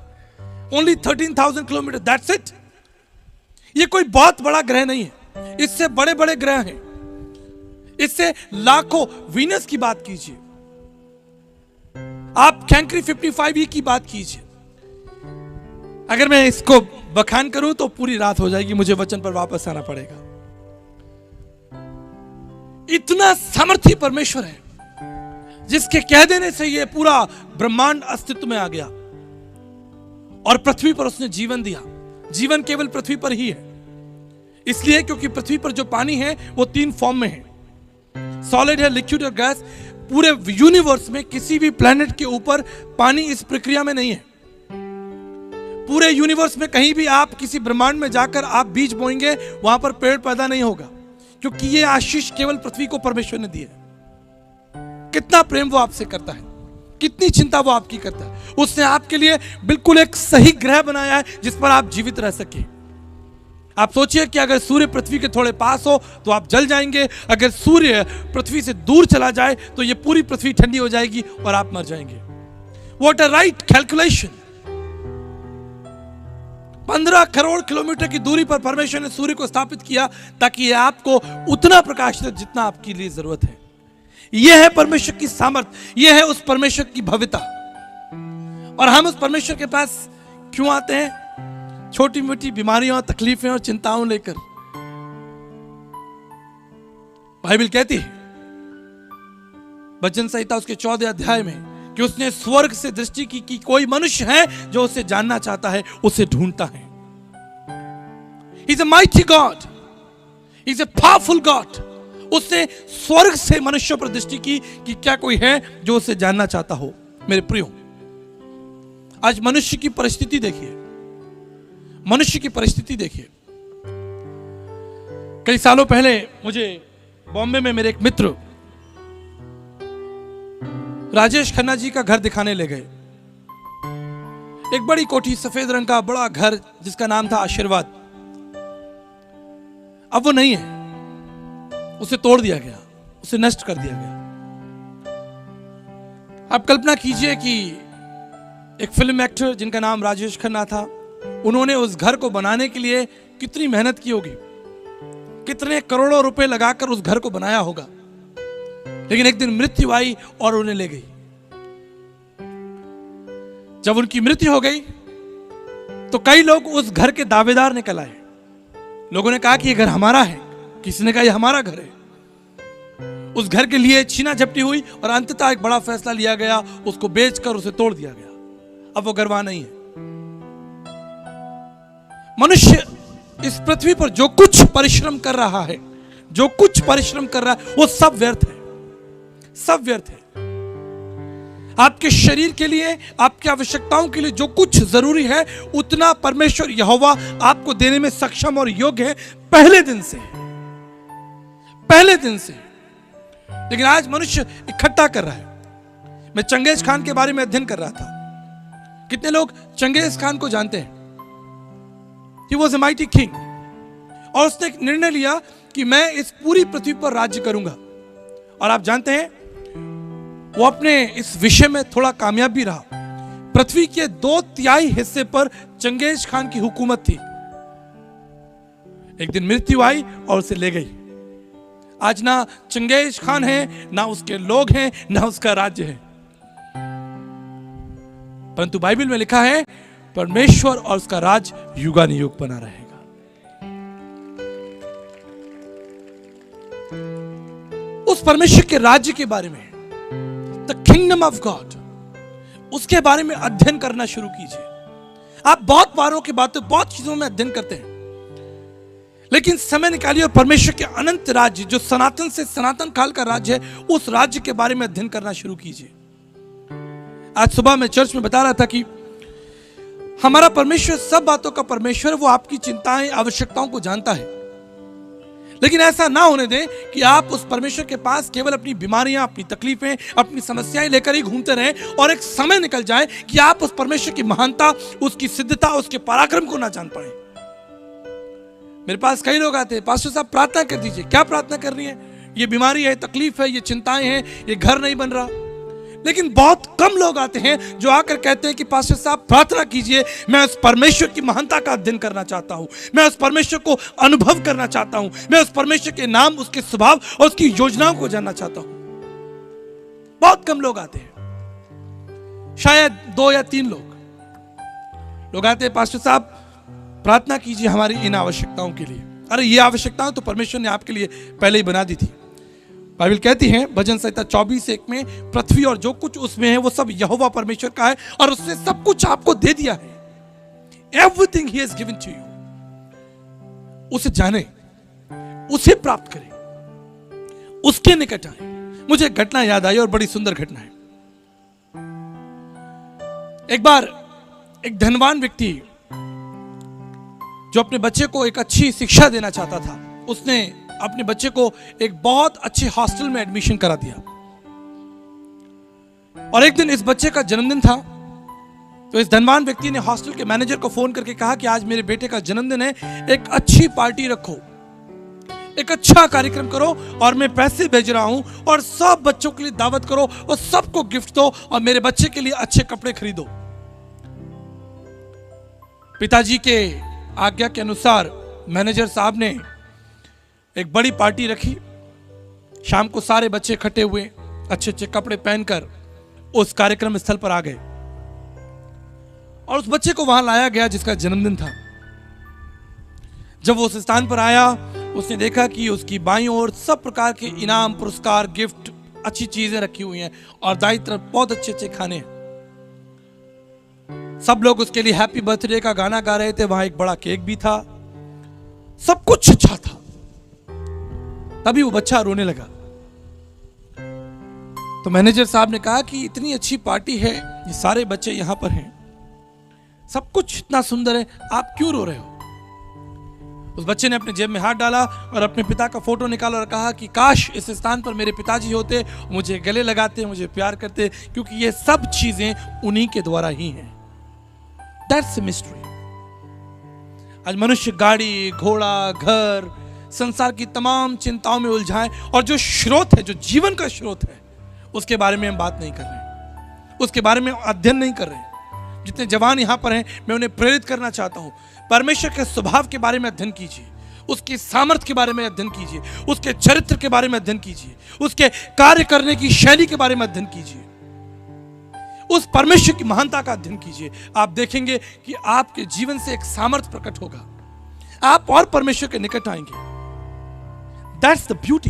ओनली 13,000 किलोमीटर, दैट्स इट। ये कोई बहुत बड़ा ग्रह नहीं है, इससे बड़े बड़े ग्रह हैं, इससे लाखों। वीनस की बात कीजिए, आप कैंक्री 55 की बात कीजिए। अगर मैं इसको बखान करूं तो पूरी रात हो जाएगी, मुझे वचन पर वापस आना पड़ेगा। इतना सामर्थी परमेश्वर है जिसके कह देने से यह पूरा ब्रह्मांड अस्तित्व में आ गया और पृथ्वी पर उसने जीवन दिया। जीवन केवल पृथ्वी पर ही है, इसलिए क्योंकि पृथ्वी पर जो पानी है वो 3 फॉर्म में है, सॉलिड है, लिक्विड और गैस। पूरे यूनिवर्स में किसी भी प्लेनेट के ऊपर पानी इस प्रक्रिया में नहीं है। पूरे यूनिवर्स में कहीं भी आप किसी ब्रह्मांड में जाकर आप बीज बोएंगे, वहां पर पेड़ पैदा नहीं होगा, क्योंकि ये आशीष केवल पृथ्वी को परमेश्वर ने दी है। कितना प्रेम वो आपसे करता है, कितनी चिंता वो आपकी करता है। उसने आपके लिए बिल्कुल एक सही ग्रह बनाया है जिस पर आप जीवित रह सके। आप सोचिए कि अगर सूर्य पृथ्वी के थोड़े पास हो तो आप जल जाएंगे, अगर सूर्य पृथ्वी से दूर चला जाए तो ये पूरी पृथ्वी ठंडी हो जाएगी और आप मर जाएंगे। What a right calculation. 15 crore kilometre की दूरी पर परमेश्वर ने सूर्य को स्थापित किया ताकि ये आपको उतना प्रकाश दे जितना आपके लिए जरूरत है। यह है परमेश्वर की सामर्थ्य, यह है उस परमेश्वर की भव्यता। और हम उस परमेश्वर के पास क्यों आते हैं? छोटी मोटी बीमारियों, तकलीफें और चिंताओं लेकर। बाइबल कहती है वचन संहिता उसके 14 अध्याय में कि उसने स्वर्ग से दृष्टि की कि कोई मनुष्य है जो उसे जानना चाहता है, उसे ढूंढता है। He is a mighty God. He is a powerful God. उसने स्वर्ग से मनुष्यों पर दृष्टि की कि क्या कोई है जो उसे जानना चाहता हो। मेरे प्रियो, आज मनुष्य की परिस्थिति देखिए, मनुष्य की परिस्थिति देखिए। कई सालों पहले मुझे बॉम्बे में मेरे एक मित्र राजेश खन्ना जी का घर दिखाने ले गए। एक बड़ी कोठी, सफेद रंग का बड़ा घर जिसका नाम था आशीर्वाद। अब वो नहीं है, उसे तोड़ दिया गया, उसे नष्ट कर दिया गया। आप कल्पना कीजिए कि एक फिल्म एक्टर जिनका नाम राजेश खन्ना था, उन्होंने उस घर को बनाने के लिए कितनी मेहनत की होगी, कितने करोड़ों रुपए लगाकर उस घर को बनाया होगा। लेकिन एक दिन मृत्यु आई और उन्हें ले गई। जब उनकी मृत्यु हो गई तो कई लोग उस घर के दावेदार निकल आए। लोगों ने कहा कि ये घर हमारा है, किसी ने कहा ये हमारा घर है। उस घर के लिए छीना झपटी हुई और अंततः एक बड़ा फैसला लिया गया, उसको बेचकर उसे तोड़ दिया गया। अब वो घर वहां नहीं है। मनुष्य इस पृथ्वी पर जो कुछ परिश्रम कर रहा है, जो कुछ परिश्रम कर रहा है, वो सब व्यर्थ है, सब व्यर्थ है। आपके शरीर के लिए, आपकी आवश्यकताओं के लिए जो कुछ जरूरी है, उतना परमेश्वर यहोवा आपको देने में सक्षम और योग्य है पहले दिन से, पहले दिन से। लेकिन आज मनुष्य इकट्ठा कर रहा है। मैं चंगेज खान के बारे में अध्ययन कर रहा था। कितने लोग चंगेज खान को जानते हैं? He was a mighty king. और उसने एक निर्णय लिया कि मैं इस पूरी पृथ्वी पर राज्य करूंगा। और आप जानते हैं, वो अपने इस विषय में थोड़ा कामयाब भी रहा। पृथ्वी के 2/3 हिस्से पर चंगेज खान की हुकूमत थी। एक दिन मृत्यु आई और उसे ले गई। आज ना चंगेज खान है, ना उसके लोग हैं, ना उसका राज्य है। परंतु बाइबल में लिखा है परमेश्वर और उसका राज युगानुयुग बना रहेगा। उस परमेश्वर के राज्य के बारे में, द किंगडम ऑफ गॉड, उसके बारे में अध्ययन करना शुरू कीजिए। आप बहुत बारों की बातें, बहुत चीजों में अध्ययन करते हैं, लेकिन समय निकालिए और परमेश्वर के अनंत राज्य, जो सनातन से सनातन काल का राज्य है, उस राज्य के बारे में अध्ययन करना शुरू कीजिए। आज सुबह मैं चर्च में बता रहा था कि हमारा परमेश्वर सब बातों का परमेश्वर, वो आपकी चिंताएं, आवश्यकताओं को जानता है। लेकिन ऐसा ना होने दें कि आप उस परमेश्वर के पास केवल अपनी बीमारियां, अपनी तकलीफें, अपनी समस्याएं लेकर ही घूमते रहें और एक समय निकल जाए कि आप उस परमेश्वर की महानता, उसकी सिद्धता, उसके पराक्रम को ना जान पाए। मेरे पास कई लोग आते हैं, पास्टर साहब प्रार्थना कर दीजिए। क्या प्रार्थना करनी है? ये बीमारी है, तकलीफ है, ये चिंताएं हैं, ये घर नहीं बन रहा। लेकिन बहुत कम लोग आते हैं जो आकर कहते हैं कि पास्टर साहब प्रार्थना कीजिए, मैं उस परमेश्वर की महानता का अध्ययन करना चाहता हूं, मैं उस परमेश्वर को अनुभव करना चाहता हूं, मैं उस परमेश्वर के नाम, उसके स्वभाव और उसकी योजनाओं को जानना चाहता हूं। बहुत कम लोग आते हैं। शायद 2 या 3 लोग आते हैं, पास्टर साहब प्रार्थना कीजिए हमारी इन आवश्यकताओं के लिए। अरे ये आवश्यकताएं तो परमेश्वर ने आपके लिए पहले ही बना दी थी। बाइबल कहती है भजन संहिता 24:1 में, पृथ्वी और जो कुछ उसमें है वो सब यहोवा परमेश्वर का है और उसने सब कुछ आपको दे दिया है। एवरीथिंग ही हैज गिवन टू यू। उसे जाने, उसे प्राप्त करें, उसके निकट आए। मुझे एक घटना याद आई और बड़ी सुंदर घटना है। एक बार एक धनवान व्यक्ति जो अपने बच्चे को एक अच्छी शिक्षा देना चाहता था, उसने अपने बच्चे को एक बहुत अच्छे हॉस्टल में एडमिशन करा दिया। और एक दिन इस बच्चे का जन्मदिन था, तो इस धनवान व्यक्ति ने हॉस्टल के मैनेजर को फोन करके कहा कि आज मेरे बेटे का जन्मदिन है, एक अच्छी पार्टी रखो, एक अच्छा कार्यक्रम करो और मैं पैसे भेज रहा हूं और सब बच्चों के लिए दावत करो और सबको गिफ्ट दो और मेरे बच्चे के लिए अच्छे कपड़े खरीदो। पिताजी के आज्ञा के अनुसार मैनेजर साहब ने एक बड़ी पार्टी रखी। शाम को सारे बच्चे इकट्ठे हुए, अच्छे अच्छे कपड़े पहनकर उस कार्यक्रम स्थल पर आ गए और उस बच्चे को वहां लाया गया जिसका जन्मदिन था। जब वो उस स्थान पर आया, उसने देखा कि उसकी बाईं ओर सब प्रकार के इनाम, पुरस्कार, गिफ्ट, अच्छी चीजें रखी हुई हैं और दाईं तरफ बहुत अच्छे अच्छे खाने हैं। सब लोग उसके लिए हैप्पी बर्थडे का गाना गा रहे थे, वहां एक बड़ा केक भी था, सब कुछ अच्छा था। तभी वो बच्चा रोने लगा। तो मैनेजर साहब ने कहा कि इतनी अच्छी पार्टी है, ये सारे बच्चे यहां पर हैं, सब कुछ इतना सुंदर है, आप क्यों रो रहे हो? उस बच्चे ने अपने जेब में हाथ डाला और अपने पिता का फोटो निकाला और कहा कि काश इस स्थान पर मेरे पिताजी होते, मुझे गले लगाते, मुझे प्यार करते, क्योंकि ये सब चीजें उन्हीं के द्वारा ही हैं। That's the mystery। आज मनुष्य गाड़ी, घोड़ा, घर, संसार की तमाम चिंताओं में उलझाए और जो स्रोत है, जो जीवन का स्रोत है, उसके बारे में हम बात नहीं कर रहे, उसके बारे में अध्ययन नहीं कर रहे। जितने जवान यहां पर हैं, मैं उन्हें प्रेरित करना चाहता हूं, परमेश्वर के स्वभाव के बारे में अध्ययन कीजिए, उसकी सामर्थ्य के बारे में अध्ययन कीजिए, उसके चरित्र के बारे में अध्ययन कीजिए, उसके कार्य करने की शैली के बारे में अध्ययन कीजिए, उस परमेश्वर की महानता का अध्ययन कीजिए। आप देखेंगे कि आपके जीवन से एक सामर्थ्य प्रकट होगा, आप और परमेश्वर के निकट आएंगे। That's the beauty.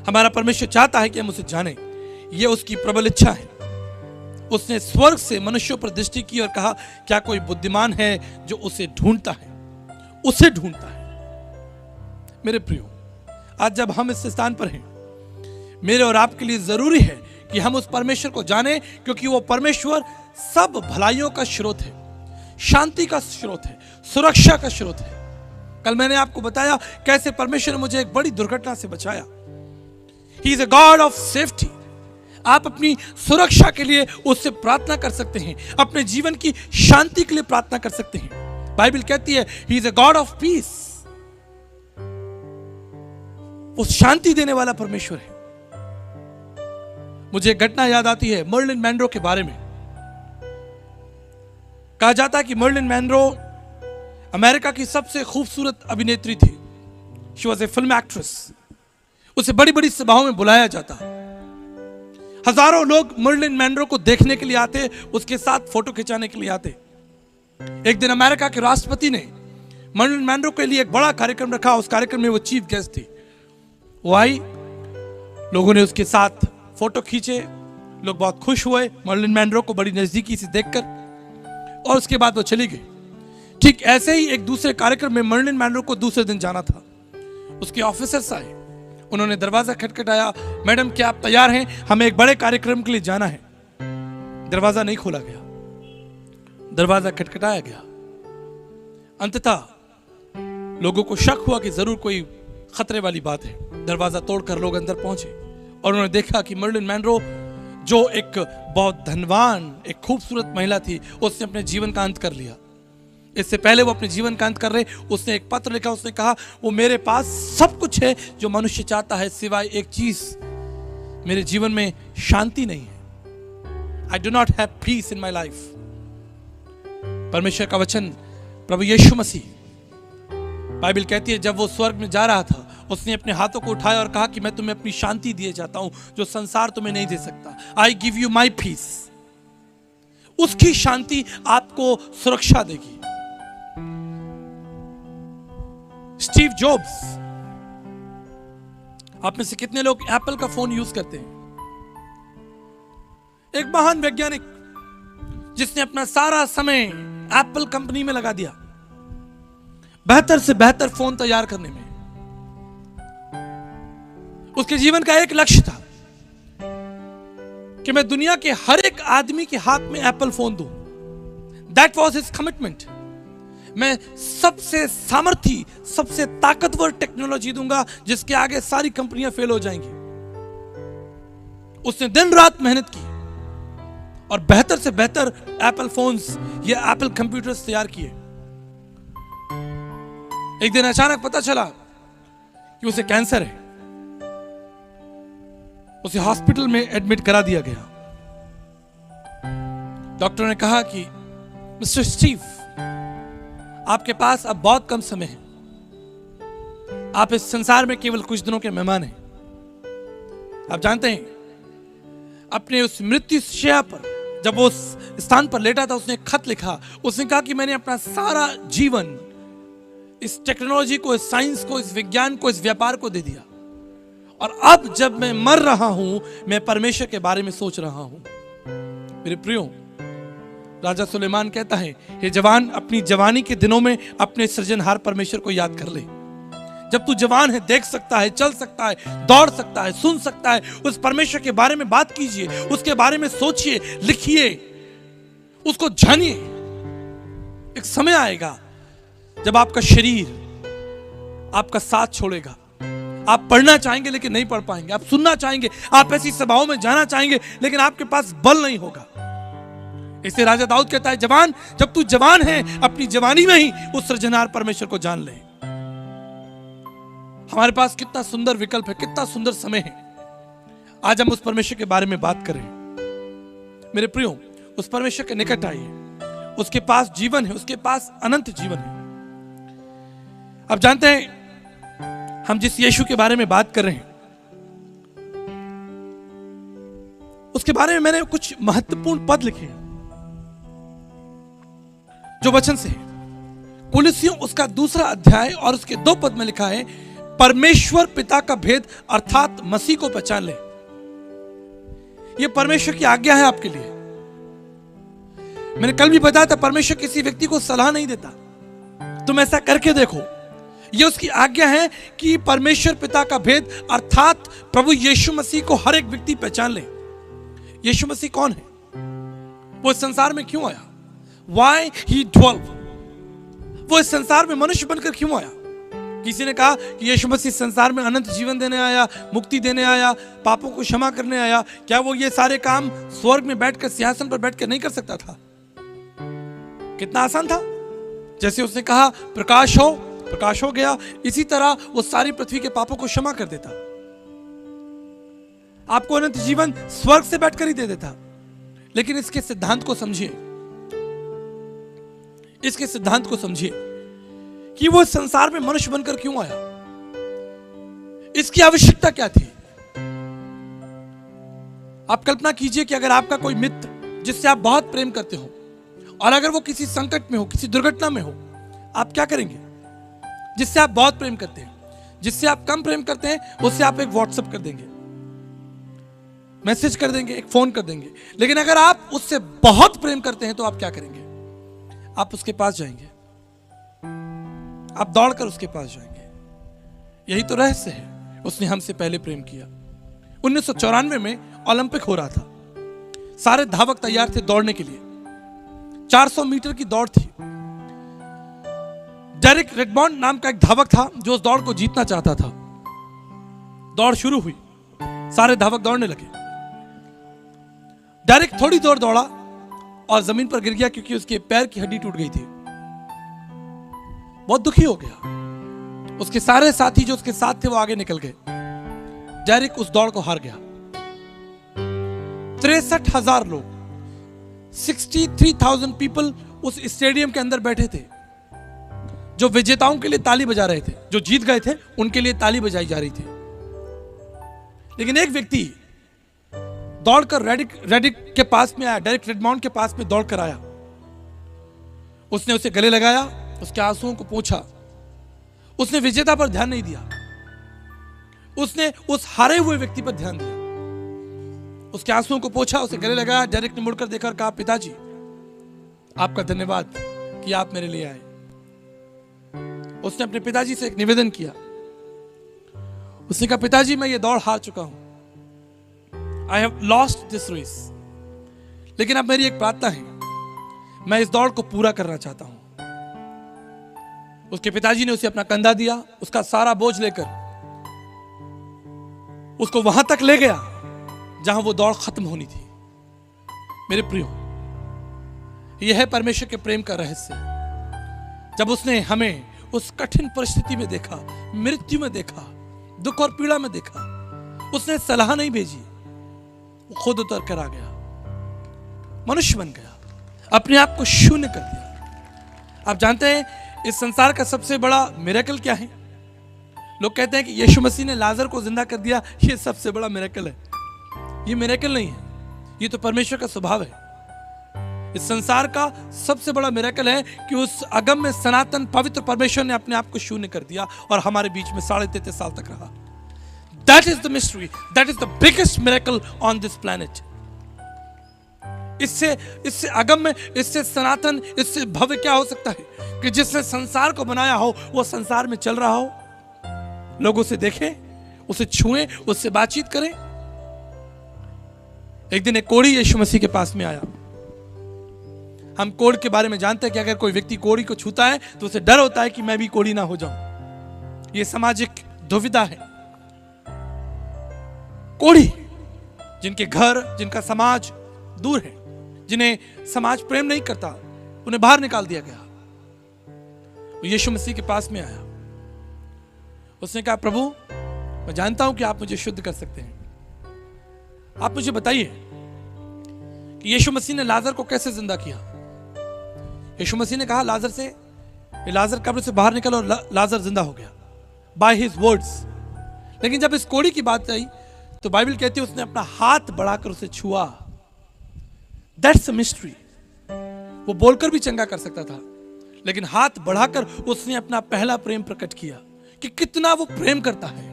हमारा परमेश्वर चाहता है कि हम उसे जानें, यह उसकी प्रबल इच्छा है। उसने स्वर्ग से मनुष्यों पर दृष्टि की और कहा, क्या कोई बुद्धिमान है जो उसे ढूंढता है? उसे ढूंढता है। मेरे प्रियो, आज जब हम इस स्थान पर हैं, मेरे और आपके लिए जरूरी है कि हम उस परमेश्वर को जानें, क्योंकि वो परमेश्वर सब भलाइयों का स्रोत है, शांति का स्रोत है, सुरक्षा का स्रोत है। कल मैंने आपको बताया कैसे परमेश्वर ने मुझे एक बड़ी दुर्घटना से बचाया। He is a God of safety. आप अपनी सुरक्षा के लिए उससे प्रार्थना कर सकते हैं, अपने जीवन की शांति के लिए प्रार्थना कर सकते हैं। बाइबल कहती है he is a God of peace. वो शांति देने वाला परमेश्वर है। मुझे एक घटना याद आती है मर्लिन मैनरो के बारे में। कहा जाता है कि मर्लिन मैनरो अमेरिका की सबसे खूबसूरत अभिनेत्री थी। She was a film actress. उसे बड़ी बड़ी सभाओं में बुलाया जाता। हजारों लोग मर्लिन मैनरो को देखने के लिए आते, उसके साथ फोटो खिंचाने के लिए आते। एक दिन अमेरिका के राष्ट्रपति ने मर्लिन मैनरो के लिए एक बड़ा कार्यक्रम रखा। उस कार्यक्रम में वो चीफ गेस्ट थी। वो आई, लोगों ने उसके साथ फोटो खींचे, लोग बहुत खुश हुए मर्लिन मैनरो को बड़ी नजदीकी से देखकर, और उसके बाद वो चली गई। ठीक ऐसे ही एक दूसरे कार्यक्रम में मर्लिन मैनरो को दूसरे दिन जाना था। उसके ऑफिसर्स आए, उन्होंने दरवाजा खटखटाया, मैडम क्या आप तैयार हैं? हमें एक बड़े कार्यक्रम के लिए जाना है। दरवाजा नहीं खोला गया, दरवाजा खटखटाया गया। अंततः लोगों को शक हुआ कि जरूर कोई खतरे वाली बात है। दरवाजा तोड़कर लोग अंदर पहुंचे और उन्होंने देखा कि मर्लिन मैनरो, जो एक बहुत धनवान, एक खूबसूरत महिला थी, उसने अपने जीवन का अंत कर लिया। इससे पहले वो अपने जीवन का अंत कर रहे, उसने एक पत्र लिखा। उसने कहा, वो मेरे पास सब कुछ है जो मनुष्य चाहता है, सिवाय एक चीज, मेरे जीवन में शांति नहीं है। I do not have piece in my life. परमेश्वर का वचन प्रभु यीशु मसीह, बाइबल कहती है, जब वो स्वर्ग में जा रहा था उसने अपने हाथों को उठाया और कहा कि मैं तुम्हें अपनी शांति दिए जाता हूं जो संसार तुम्हें नहीं दे सकता। I give you my peace. उसकी शांति आपको सुरक्षा देगी। स्टीव जॉब्स, आप में से कितने लोग एप्पल का फोन यूज करते हैं? एक महान वैज्ञानिक जिसने अपना सारा समय एप्पल कंपनी में लगा दिया, बेहतर से बेहतर फोन तैयार करने में। उसके जीवन का एक लक्ष्य था कि मैं दुनिया के हर एक आदमी के हाथ में एप्पल फोन दूं। That was his commitment. मैं सबसे सामर्थी, सबसे ताकतवर टेक्नोलॉजी दूंगा जिसके आगे सारी कंपनियां फेल हो जाएंगी। उसने दिन रात मेहनत की और बेहतर से बेहतर एप्पल फोन्स या एप्पल कंप्यूटर्स तैयार किए। एक दिन अचानक पता चला कि उसे कैंसर है। उसे हॉस्पिटल में एडमिट करा दिया गया। डॉक्टर ने कहा कि मिस्टर स्टीव, आपके पास अब बहुत कम समय है। आप इस संसार में केवल कुछ दिनों के मेहमान हैं। आप जानते हैं, अपने उस मृत्यु शैया पर जब वो उस स्थान पर लेटा था, उसने एक खत लिखा। उसने कहा कि मैंने अपना सारा जीवन इस टेक्नोलॉजी को, इस साइंस को, इस विज्ञान को, इस व्यापार को दे दिया, और अब जब मैं मर रहा हूं, मैं परमेश्वर के बारे में सोच रहा हूं। मेरे प्रियो, राजा सुलेमान कहता है, हे जवान, अपनी जवानी के दिनों में अपने सृजनहार परमेश्वर को याद कर ले। जब तू जवान है, देख सकता है, चल सकता है, दौड़ सकता है, सुन सकता है, उस परमेश्वर के बारे में बात कीजिए, उसके बारे में सोचिए, लिखिए, उसको जानिए। एक समय आएगा जब आपका शरीर आपका साथ छोड़ेगा। आप पढ़ना चाहेंगे लेकिन नहीं पढ़ पाएंगे, आप सुनना चाहेंगे, आप ऐसी सभाओं में जाना चाहेंगे, लेकिन आपके पास बल नहीं होगा। इसलिए राजा दाऊद कहता है, जवान, जब तू जवान है, अपनी जवानी में ही उस सृजनहार परमेश्वर को जान ले। हमारे पास कितना सुंदर विकल्प है, कितना सुंदर समय है। आज हम उस परमेश्वर के बारे में बात करें। मेरे प्रियो, उस परमेश्वर के निकट आइए। उसके पास जीवन है, उसके पास अनंत जीवन है। आप जानते हैं, हम जिस यीशु के बारे में बात कर रहे हैं, उसके बारे में मैंने कुछ महत्वपूर्ण पद लिखे हैं जो वचन से है। कुलुस्सियों उसका 2 अध्याय और उसके 2 पद में लिखा है, परमेश्वर पिता का भेद अर्थात मसीह को पहचान ले। यह परमेश्वर की आज्ञा है आपके लिए। मैंने कल भी बताया था, परमेश्वर किसी व्यक्ति को सलाह नहीं देता, तुम ऐसा करके देखो। यह उसकी आज्ञा है कि परमेश्वर पिता का भेद अर्थात प्रभु यीशु मसीह को हर एक व्यक्ति पहचान ले। यीशु मसीह कौन है? वो इस संसार में क्यों आया? Why he dwelt? वो इस संसार में मनुष्य बनकर क्यों आया? किसी ने कहा कि यीशु मसीह संसार में अनंत जीवन देने आया, मुक्ति देने आया, पापों को क्षमा करने आया। क्या वो ये सारे काम स्वर्ग में बैठकर, सिंहासन पर बैठकर नहीं कर सकता था? कितना आसान था। जैसे उसने कहा प्रकाश हो, प्रकाश हो गया। इसी तरह वो सारी पृथ्वी के पापों को क्षमा कर देता, आपको अनंत जीवन स्वर्ग से बैठकर ही दे देता। लेकिन इसके सिद्धांत को समझिए, इसके सिद्धांत को समझिए कि वो संसार में मनुष्य बनकर क्यों आया, इसकी आवश्यकता क्या थी। आप कल्पना कीजिए कि अगर आपका कोई मित्र जिससे आप बहुत प्रेम करते हो और अगर वो किसी संकट में हो, किसी दुर्घटना में हो, आप क्या करेंगे? जिससे आप बहुत प्रेम करते हैं, जिससे आप कम प्रेम करते हैं, उससे आप एक व्हाट्सएप कर देंगे, मैसेज कर देंगे, एक फोन कर देंगे। लेकिन अगर आप उससे बहुत प्रेम करते हैं तो आप क्या करेंगे? आप उसके पास जाएंगे, आप दौड़कर उसके पास जाएंगे। यही तो रहस्य है। उसने हमसे पहले प्रेम किया। 1994 में ओलंपिक हो रहा था। सारे धावक तैयार थे दौड़ने के लिए। 400 मीटर की दौड़ थी। डेरिक रेडमॉन्ड नाम का एक धावक था जो उस दौड़ को जीतना चाहता था। दौड़ शुरू हुई, सारे धावक दौड़ने लगे। डेरिक थोड़ी दूर दौड़ा और जमीन पर गिर गया क्योंकि उसके पैर की हड्डी टूट गई थी। बहुत दुखी हो गया। उसके सारे साथी जो उसके साथ थे वो आगे निकल गए। डेरिक उस दौड़ को हार गया। 63,000 लोग, 63,000 पीपल उस स्टेडियम के अंदर बैठे थे। जो विजेताओं के लिए ताली बजा रहे थे, जो जीत गए थे उनके लिए ताली बजाई जा रही थी। लेकिन एक व्यक्ति दौड़कर रेडिक के पास में आया, डेरिक रेडमाउंट के पास में दौड़कर आया। उसने उसे गले लगाया, उसके आंसुओं को पोंछा। उसने विजेता पर ध्यान नहीं दिया, उसने उस हारे हुए व्यक्ति पर ध्यान दिया। उसके आंसुओं को पोंछा, उसे गले लगाया। डेरिक ने मुड़कर देखा और कहा, पिताजी आपका धन्यवाद कि आप मेरे लिए आए। उसने अपने पिताजी से एक निवेदन किया। उसने कहा, पिताजी मैं ये दौड़ हार चुका हूं, I have lost this race, लेकिन अब मेरी एक प्रार्थना है, मैं इस दौड़ को पूरा करना चाहता हूं। उसके पिताजी ने उसे अपना कंधा दिया, उसका सारा बोझ लेकर उसको वहां तक ले गया जहां वो दौड़ खत्म होनी थी। मेरे प्रियो, यह है परमेश्वर के प्रेम का रहस्य। जब उसने हमें उस कठिन परिस्थिति में देखा, मृत्यु में देखा, दुख और पीड़ा में देखा, उसने सलाह नहीं भेजी, वो खुद उतर कर आ गया, मनुष्य बन गया, अपने आप को शून्य कर दिया। आप जानते हैं इस संसार का सबसे बड़ा मिरेकल क्या है? लोग कहते हैं कि यीशु मसीह ने लाजर को जिंदा कर दिया, ये सबसे बड़ा मिरेकल है। ये मिरेकल नहीं है, ये तो परमेश्वर का स्वभाव है। इस संसार का सबसे बड़ा मिरेकल है कि उस अगम्य सनातन पवित्र परमेश्वर ने अपने आप को शून्य कर दिया और हमारे बीच में 33.5 साल तक रहा। That is the mystery, that is the biggest miracle on this planet. इससे अगम्य, इससे सनातन, इससे भव्य क्या हो सकता है कि जिसने संसार को बनाया हो वो संसार में चल रहा हो, लोग उसे देखें, उसे छुएं, उससे बातचीत करें। एक दिन एक कोढ़ी यीशु मसीह के पास में आया। हम कोढ़ के बारे में जानते हैं कि अगर कोई व्यक्ति कोढ़ी को छूता है तो उसे डर होता है कि मैं भी कोढ़ी ना हो जाऊं। यह सामाजिक दुविधा है। कोढ़ी जिनके घर, जिनका समाज दूर है, जिन्हें समाज प्रेम नहीं करता, उन्हें बाहर निकाल दिया गया। वो यीशु मसीह के पास में आया। उसने कहा, प्रभु मैं जानता हूं कि आप मुझे शुद्ध कर सकते हैं, आप मुझे बताइए कि यीशु मसीह ने लाजर को कैसे जिंदा किया। यीशु मसीह ने कहा लाजर से, लाजर कब्र से बाहर निकल, और लाजर जिंदा हो गया बाय हिज वर्ड्स। लेकिन जब इस कोढ़ी की बात आई तो बाइबल कहती है उसने अपना हाथ बढ़ाकर उसे छुआ। That's a mystery. वो बोलकर भी चंगा कर सकता था, लेकिन हाथ बढ़ाकर उसने अपना पहला प्रेम प्रकट किया कि कितना वो प्रेम करता है।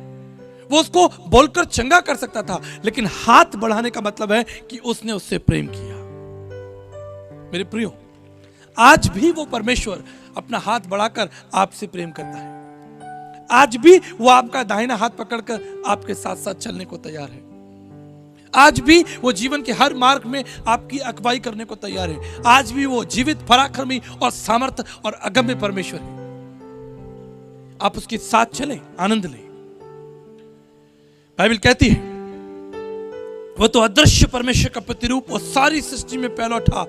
वो उसको बोलकर चंगा कर सकता था, लेकिन हाथ बढ़ाने का मतलब है कि उसने उससे प्रेम किया। मेरे प्रियो, आज भी वो परमेश्वर अपना हाथ बढ़ाकर आपसे प्रेम करता है। आज भी वो आपका दाहिना हाथ पकड़कर आपके साथ साथ चलने को तैयार है। आज भी वो जीवन के हर मार्ग में आपकी अगुवाई करने को तैयार है। आज भी वो जीवित, पराक्रमी और सामर्थ और अगम्य परमेश्वर है। आप उसके साथ चलें, आनंद लें। बाइबल कहती है वो तो अदृश्य परमेश्वर का प्रतिरूप और सारी सृष्टि में पहला था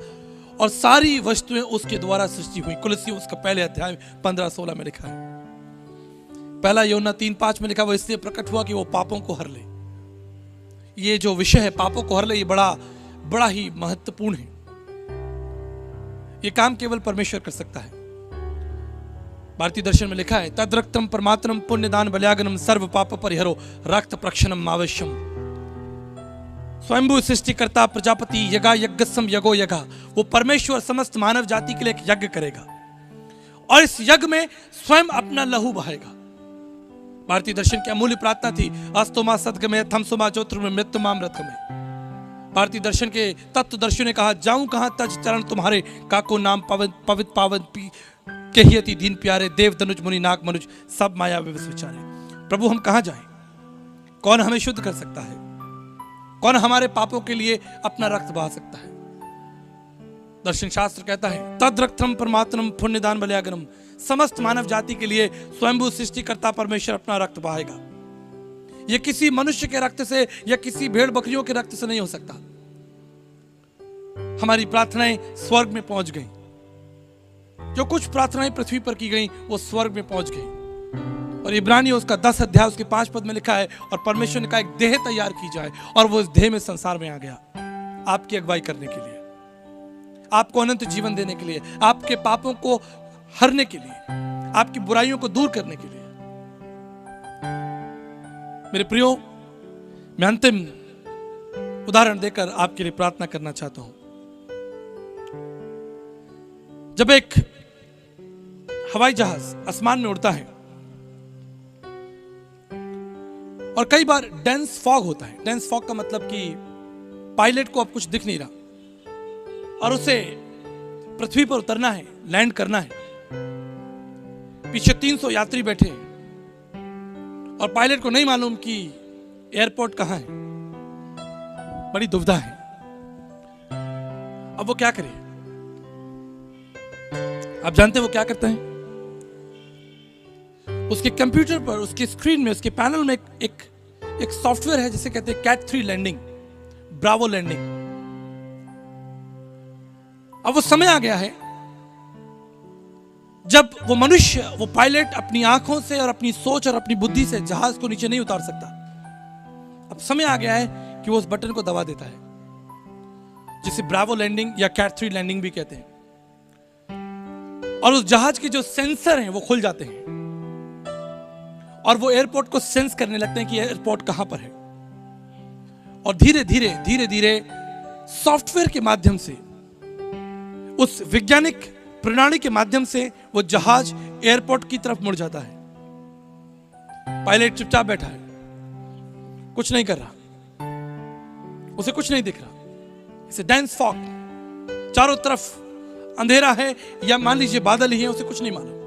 और सारी वस्तुएं उसके द्वारा सृष्टि हुई। कुलसियों उसका पहले अध्याय 15-16 में लिखा है। पहला यूहन्ना 3:5 में लिखा, वो इसलिए प्रकट हुआ कि वो पापों को हर ले। ये जो विषय है पापों को हर ले, ये बड़ा ही महत्वपूर्ण है। ये काम केवल परमेश्वर कर सकता है। भारतीय दर्शन में लिखा है, तद रक्तम परमात्मम पुण्यदान बल्यागनम सर्व पाप परिहरो रक्त प्रक्षणम आवश्यम। स्वयंभू सृष्टिकर्ता प्रजापति यगा यज्ञसम यगो यगा, वो परमेश्वर समस्त मानव जाति के लिए एक यज्ञ करेगा और इस यज्ञ में स्वयं अपना लहू बहाएगा। भारतीय दर्शन की अमूल्य प्रार्थना थी, अस्तोमा सदगमे थमसोमा ज्योतिर्मय मृत्युमाम रथमे। भारतीय दर्शन के तत्व दर्शियों ने कहा, जाऊं कहां तज चरण तुम्हारे, काको नाम पवित्र पावन कहियति दीन प्यारे, देव धनुज मुनि नाग मनुज सब माया विवश विचारे। प्रभु हम कहां जाएं? कौन हमें शुद्ध कर सकता है? कौन हमारे पापों के लिए अपना रक्त बहा सकता है? दर्शन शास्त्र कहता है, तद रक्तम परमात्मम पुण्यदान बल्यागनम, समस्त मानव जाति के लिए स्वयंभू सृष्टिकर्ता परमेश्वर अपना रक्त बहाएगा। यह किसी मनुष्य के रक्त से या किसी भेड़ बकरियों के रक्त से नहीं हो सकता। हमारी प्रार्थनाएं स्वर्ग में पहुंच गई। जो कुछ प्रार्थनाएं पृथ्वी पर की गई वो स्वर्ग में पहुंच गई। और इब्रानियों उसका 10 अध्याय उसके 5 पद में लिखा है, और परमेश्वर ने कहा एक देह तैयार की जाए, और वो इस देह में संसार में आ गया आपकी अगुवाई करने के लिए, आपको अनंत जीवन देने के लिए, आपके पापों को हरने के लिए, आपकी बुराइयों को दूर करने के लिए। मेरे प्रियो, मैं अंतिम उदाहरण देकर आपके लिए प्रार्थना करना चाहता हूं। जब एक हवाई जहाज आसमान में उड़ता है और कई बार डेंस फॉग होता है। डेंस फॉग का मतलब कि पायलट को अब कुछ दिख नहीं रहा और उसे पृथ्वी पर उतरना है, लैंड करना है। पीछे 300 यात्री बैठे हैं और पायलट को नहीं मालूम कि एयरपोर्ट कहां है। बड़ी दुविधा है। अब वो क्या करे? आप जानते हैं वो क्या करते हैं? उसके कंप्यूटर पर, उसके स्क्रीन में, उसके पैनल में एक सॉफ्टवेयर है जिसे कहते हैं कैट 3 लैंडिंग, ब्रावो लैंडिंग। अब वो समय आ गया है जब वो मनुष्य, वो पायलट अपनी आंखों से और अपनी सोच और अपनी बुद्धि से जहाज को नीचे नहीं उतार सकता। अब समय आ गया है कि वो उस बटन को दबा देता है जिसे ब्रावो लैंडिंग या कैट 3 लैंडिंग भी कहते हैं, और उस जहाज के जो सेंसर हैं वो खुल जाते हैं और वो एयरपोर्ट को सेंस करने लगते हैं कि एयरपोर्ट कहां पर है। और धीरे धीरे धीरे धीरे सॉफ्टवेयर के माध्यम से, उस वैज्ञानिक प्रणाली के माध्यम से वो जहाज एयरपोर्ट की तरफ मुड़ जाता है। पायलट चुपचाप बैठा है, कुछ नहीं कर रहा, उसे कुछ नहीं दिख रहा। इसे डेंस फॉग, चारों तरफ अंधेरा है या मान लीजिए बादल ही है, उसे कुछ नहीं मालूम।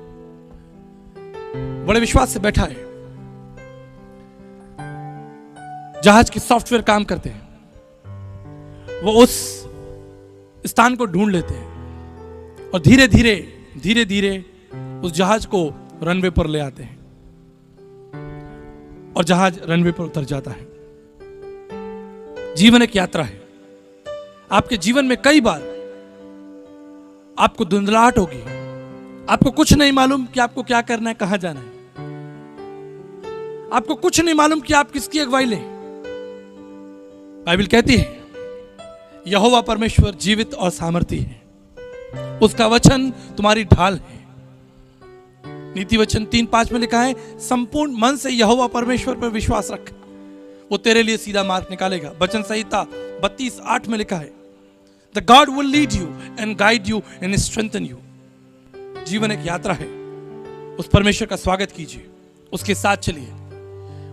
बड़े विश्वास से बैठा है। जहाज के सॉफ्टवेयर काम करते हैं, वो उस स्थान को ढूंढ लेते हैं और धीरे धीरे धीरे धीरे उस जहाज को रनवे पर ले आते हैं और जहाज रनवे पर उतर जाता है। जीवन एक यात्रा है। आपके जीवन में कई बार आपको धुंधलाहट होगी, आपको कुछ नहीं मालूम कि आपको क्या करना है, कहां जाना है। आपको कुछ नहीं मालूम कि आप किसकी अगुवाई लें। बाइबल कहती है यहोवा परमेश्वर जीवित और सामर्थी है, उसका वचन तुम्हारी ढाल है। नीति वचन 3:5 में लिखा है, संपूर्ण मन से यहोवा परमेश्वर पर विश्वास रख, वो तेरे लिए सीधा मार्ग निकालेगा। वचन संहिता 32:8 में लिखा है, The God will lead you and guide you and strengthen you। जीवन एक यात्रा है। उस परमेश्वर का स्वागत कीजिए, उसके साथ चलिए।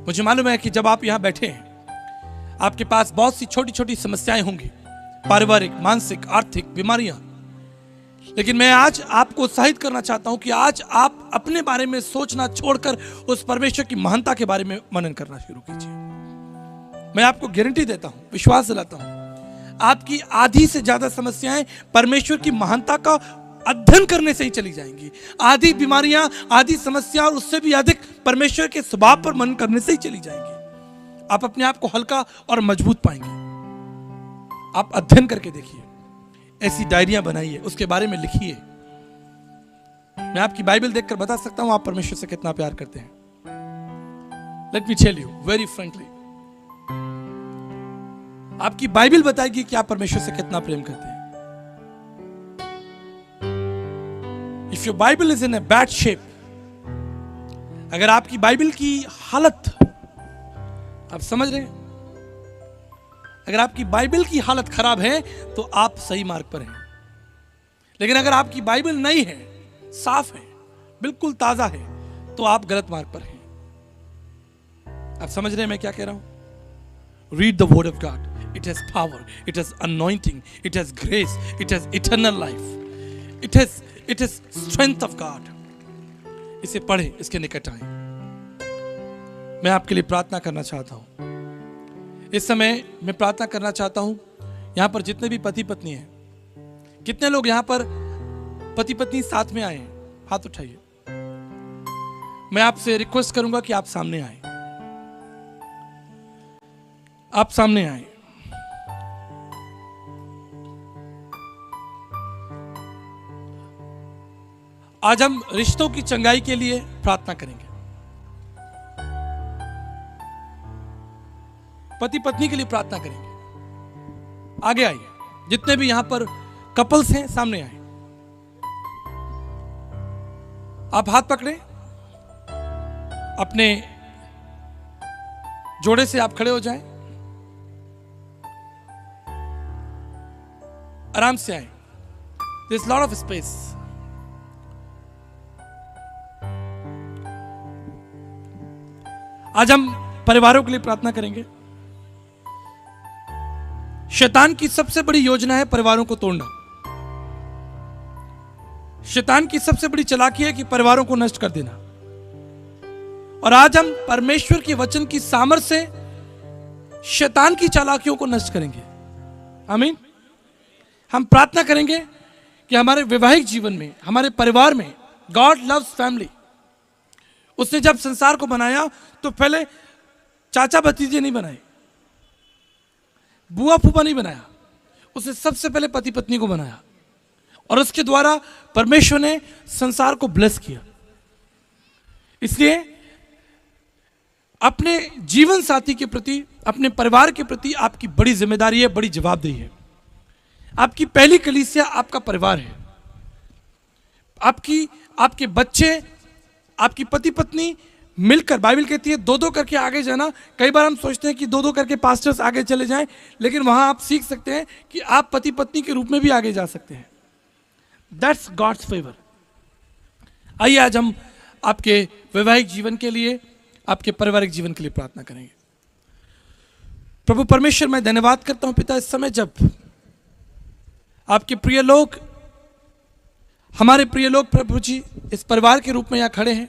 मुझे मालूम है कि जब आप यहां बैठे हैं, आपके पास बहुत सी छोटी छोटी समस्याएं होंगी, पारिवारिक, मानसिक, आर्थिक बीमारियां। लेकिन मैं आज आपको उत्साहित करना चाहता हूं कि आज आप अपने बारे में सोचना छोड़कर उस परमेश्वर की महानता के बारे में मनन करना शुरू कीजिए। मैं आपको गारंटी देता हूं, विश्वास दिलाता हूं, आपकी आधी से ज्यादा समस्याएं परमेश्वर की महानता का अध्ययन करने से ही चली जाएंगी। आधी बीमारियां, आधी समस्या और उससे भी अधिक परमेश्वर के स्वभाव पर मनन करने से ही चली जाएंगी। आप अपने आप को हल्का और मजबूत पाएंगे। आप अध्ययन करके देखिए, ऐसी डायरियां बनाइए, उसके बारे में लिखिए। मैं आपकी बाइबल देखकर बता सकता हूं आप परमेश्वर से कितना प्यार करते हैं। Let me tell you very frankly, आपकी बाइबल बताएगी कि आप परमेश्वर से कितना प्रेम करते हैं। If your Bible is in a bad shape, अगर आपकी बाइबल की हालत, आप समझ रहे हैं, अगर आपकी बाइबल की हालत खराब है तो आप सही मार्ग पर हैं। लेकिन अगर आपकी बाइबल नई है, साफ है, बिल्कुल ताजा है, तो आप गलत मार्ग पर हैं। आप समझ रहे हैं मैं क्या कह रहा हूं? Read the word of God, it has power, it has anointing, it has grace, it has eternal life, it has strength of God. इसे पढ़ें, इसके निकट आए। मैं आपके लिए प्रार्थना करना चाहता हूं। इस समय मैं प्रार्थना करना चाहता हूं, यहां पर जितने भी पति पत्नी हैं, कितने लोग यहां पर पति पत्नी साथ में आए हैं, हाथ उठाइए। मैं आपसे रिक्वेस्ट करूंगा कि आप सामने आए, आप सामने आए। आज हम रिश्तों की चंगाई के लिए प्रार्थना करेंगे। पति पत्नी के लिए प्रार्थना करेंगे। आगे आइए, जितने भी यहां पर कपल्स हैं सामने आए। आप हाथ पकड़े, अपने जोड़े से आप खड़े हो जाएं, आराम से आए। There is lot of space. आज हम परिवारों के लिए प्रार्थना करेंगे। शैतान की सबसे बड़ी योजना है परिवारों को तोड़ना। शैतान की सबसे बड़ी चालाकी है कि परिवारों को नष्ट कर देना। और आज हम परमेश्वर के वचन की सामर्थ्य से शैतान की चालाकियों को नष्ट करेंगे। आमीन। हम प्रार्थना करेंगे कि हमारे वैवाहिक जीवन में, हमारे परिवार में, गॉड लव्स फैमिली। उसने जब संसार को बनाया तो पहले चाचा भतीजे नहीं बनाए, बुआ फूफा नहीं बनाया, उसने सबसे पहले पति पत्नी को बनाया और उसके द्वारा परमेश्वर ने संसार को ब्लेस किया। इसलिए अपने जीवन साथी के प्रति, अपने परिवार के प्रति आपकी बड़ी जिम्मेदारी है, बड़ी जवाबदेही है। आपकी पहली कलीसिया आपका परिवार है। आपके बच्चे, आपकी पति पत्नी मिलकर, बाइबल कहती है दो दो करके आगे जाना। कई बार हम सोचते हैं कि दो दो करके पास्टर्स आगे चले जाएं, लेकिन वहां आप सीख सकते हैं कि आप पति पत्नी के रूप में भी आगे जा सकते हैं। That's God's favour. आइए आज हम आपके वैवाहिक जीवन के लिए, आपके पारिवारिक जीवन के लिए प्रार्थना करेंगे। प्रभु परमेश्वर, मैं धन्यवाद करता हूं पिता, इस समय जब आपके प्रिय लोग, हमारे प्रिय लोग प्रभु जी इस परिवार के रूप में यहां खड़े हैं,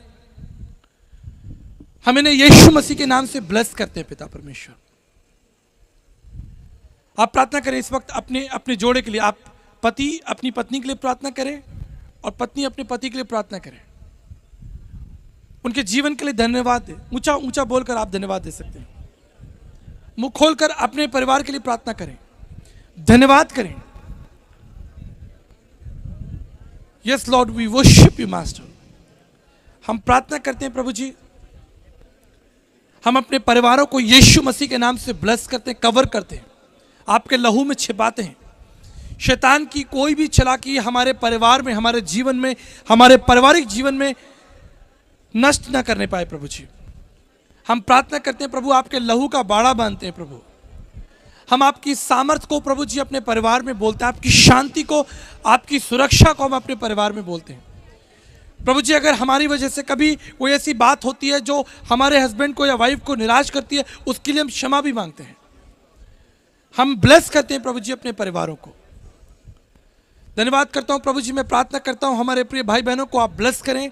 हम इन्हें यीशु मसीह के नाम से ब्लेस करते हैं पिता परमेश्वर। आप प्रार्थना करें इस वक्त अपने जोड़े के लिए। आप पति अपनी पत्नी के लिए प्रार्थना करें और पत्नी अपने पति के लिए प्रार्थना करें। उनके जीवन के लिए धन्यवाद दें। ऊंचा ऊंचा बोलकर आप धन्यवाद दे सकते हैं। मुंह खोलकर अपने परिवार के लिए प्रार्थना करें, धन्यवाद करें। Yes Lord, we worship you master. हम प्रार्थना करते हैं प्रभु जी, हम अपने परिवारों को यीशु मसीह के नाम से ब्लेस करते हैं, कवर करते हैं, आपके लहू में छिपाते हैं। शैतान की कोई भी चालाकी हमारे परिवार में, हमारे जीवन में, हमारे पारिवारिक जीवन में नष्ट ना करने पाए प्रभु जी। हम प्रार्थना करते हैं प्रभु, आपके लहू का बाड़ा बांधते हैं प्रभु। हम आपकी सामर्थ को प्रभु जी अपने परिवार में बोलते हैं, आपकी शांति को, आपकी सुरक्षा को हम अपने परिवार में बोलते हैं प्रभु जी। अगर हमारी वजह से कभी कोई ऐसी बात होती है जो हमारे हस्बैंड को या वाइफ को निराश करती है, उसके लिए हम क्षमा भी मांगते हैं। हम ब्लेस करते हैं प्रभु जी अपने परिवारों को। धन्यवाद करता हूं प्रभु जी। मैं प्रार्थना करता हूं हमारे प्रिय भाई बहनों को आप ब्लेस करें,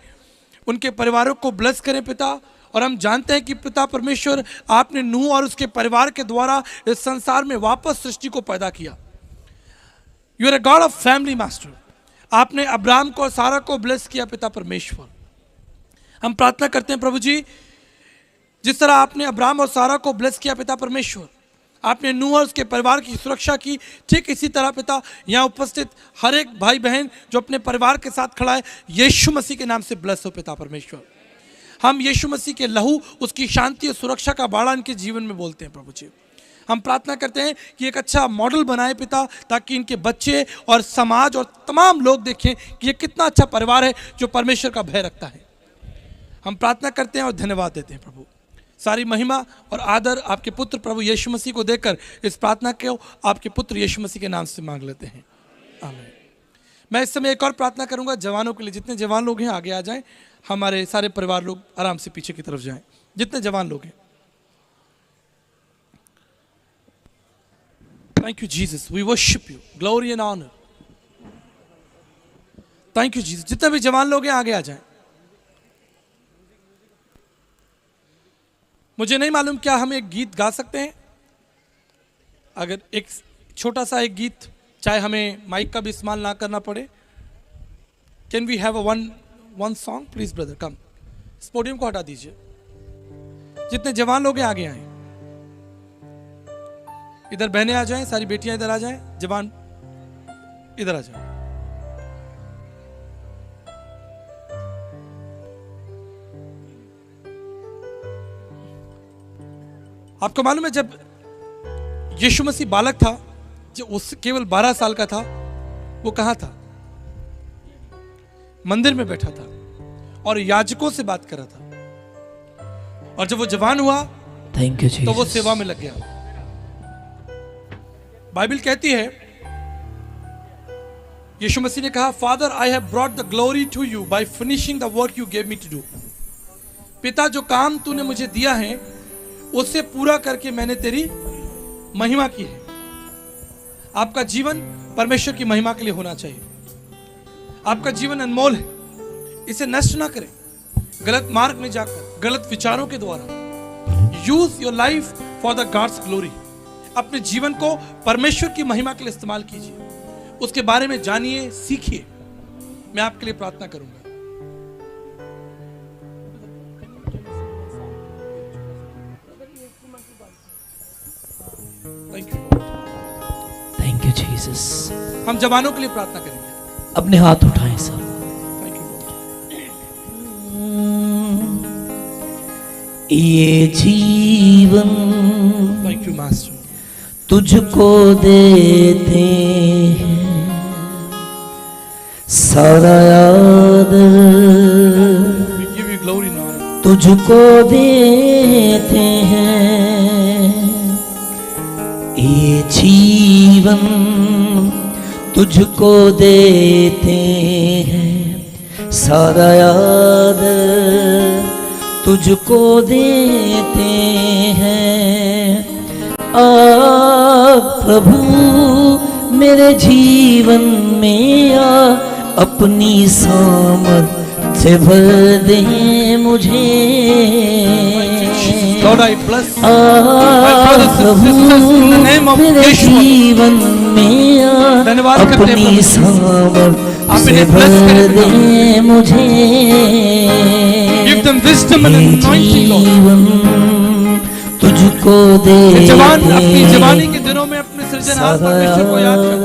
उनके परिवारों को ब्लेस करें पिता। और हम जानते हैं कि पिता परमेश्वर, आपने नूह और उसके परिवार के द्वारा इस संसार में वापस सृष्टि को पैदा किया। You are a God of family master. आपने अब्राहम को और सारा को ब्लेस किया पिता परमेश्वर। हम प्रार्थना करते हैं प्रभु जी, जिस तरह आपने अब्राहम और सारा को ब्लेस किया पिता परमेश्वर, आपने नूह और उसके परिवार की सुरक्षा की, ठीक इसी तरह पिता यहाँ उपस्थित हर एक भाई बहन जो अपने परिवार के साथ खड़ा है, यीशु मसीह के नाम से ब्लेस हो पिता परमेश्वर। हम यीशु मसीह के लहू, उसकी शांति और सुरक्षा का बाड़ा इनके जीवन में बोलते हैं प्रभु जी। हम प्रार्थना करते हैं कि एक अच्छा मॉडल बनाए पिता, ताकि इनके बच्चे और समाज और तमाम लोग देखें कि ये कितना अच्छा परिवार है जो परमेश्वर का भय रखता है। हम प्रार्थना करते हैं और धन्यवाद देते हैं प्रभु। सारी महिमा और आदर आपके पुत्र प्रभु यीशु मसीह को देकर इस प्रार्थना को आपके पुत्र यीशु मसीह के नाम से मांग लेते हैं, आमीन। मैं इस समय एक और प्रार्थना करूंगा जवानों के लिए। जितने जवान लोग हैं आगे आ जाएं, हमारे सारे परिवार लोग आराम से पीछे की तरफ जाएं। जितने जवान लोग हैं, thank you Jesus, we worship you, glory and honour. Thank you Jesus. जितने भी जवान लोग हैं आगे आ जाएं। मुझे नहीं मालूम क्या हम एक गीत गा सकते हैं। अगर एक छोटा सा एक गीत, चाहे हमें माइक का भी इस्तेमाल ना करना पड़े। Can we have a one song please brother, come. इस पोडियम को हटा दीजिए। जितने जवान लोग हैं आगे आए। इधर बहनें आ जाएं, सारी बेटियां इधर आ जाएं, जवान इधर आ जाएं। आपको मालूम है जब यीशु मसीह बालक था, जब उस केवल 12 साल का था, वो कहां था? मंदिर में बैठा था। और याजकों से बात कर रहा था। और जब वो जवान हुआ थैंक यू जीसस, तो वो सेवा में लग गया। बाइबल कहती है, यीशु मसीह ने कहा, father I have brought the glory to you by finishing the work you gave me to do. पिता, जो काम तूने मुझे दिया है उसे पूरा करके मैंने तेरी महिमा की है। आपका जीवन परमेश्वर की महिमा के लिए होना चाहिए। आपका जीवन अनमोल है, इसे नष्ट ना करें गलत मार्ग में जाकर, गलत विचारों के द्वारा। Use your life for the gods glory. अपने जीवन को परमेश्वर की महिमा के लिए इस्तेमाल कीजिए, उसके बारे में जानिए, सीखिए। मैं आपके लिए प्रार्थना करूंगा। Thank you Jesus. हम जवानों के लिए प्रार्थना करेंगे। अपने हाथ उठाएं सब। Thank you. ये जीवन थैंक यू मास्टर। तुझको देते हैं, सारा आदर We give you glory now. तुझको देते हैं। ये जीवन तुझको देते हैं, सारा आदर तुझको देते हैं। प्रभु मेरे जीवन में आ, अपनी सामर्थ से भर दे मुझे। Lord, I bless प्रभु मेरे जीवन में आ, अपनी सामर्थ से भर दे मुझे। Give them wisdom and anointing, Lord. जीवन तुझको दे जवान अपनी जवानी के दिनों में अपने सृजनहार परमेश्वर को याद कर,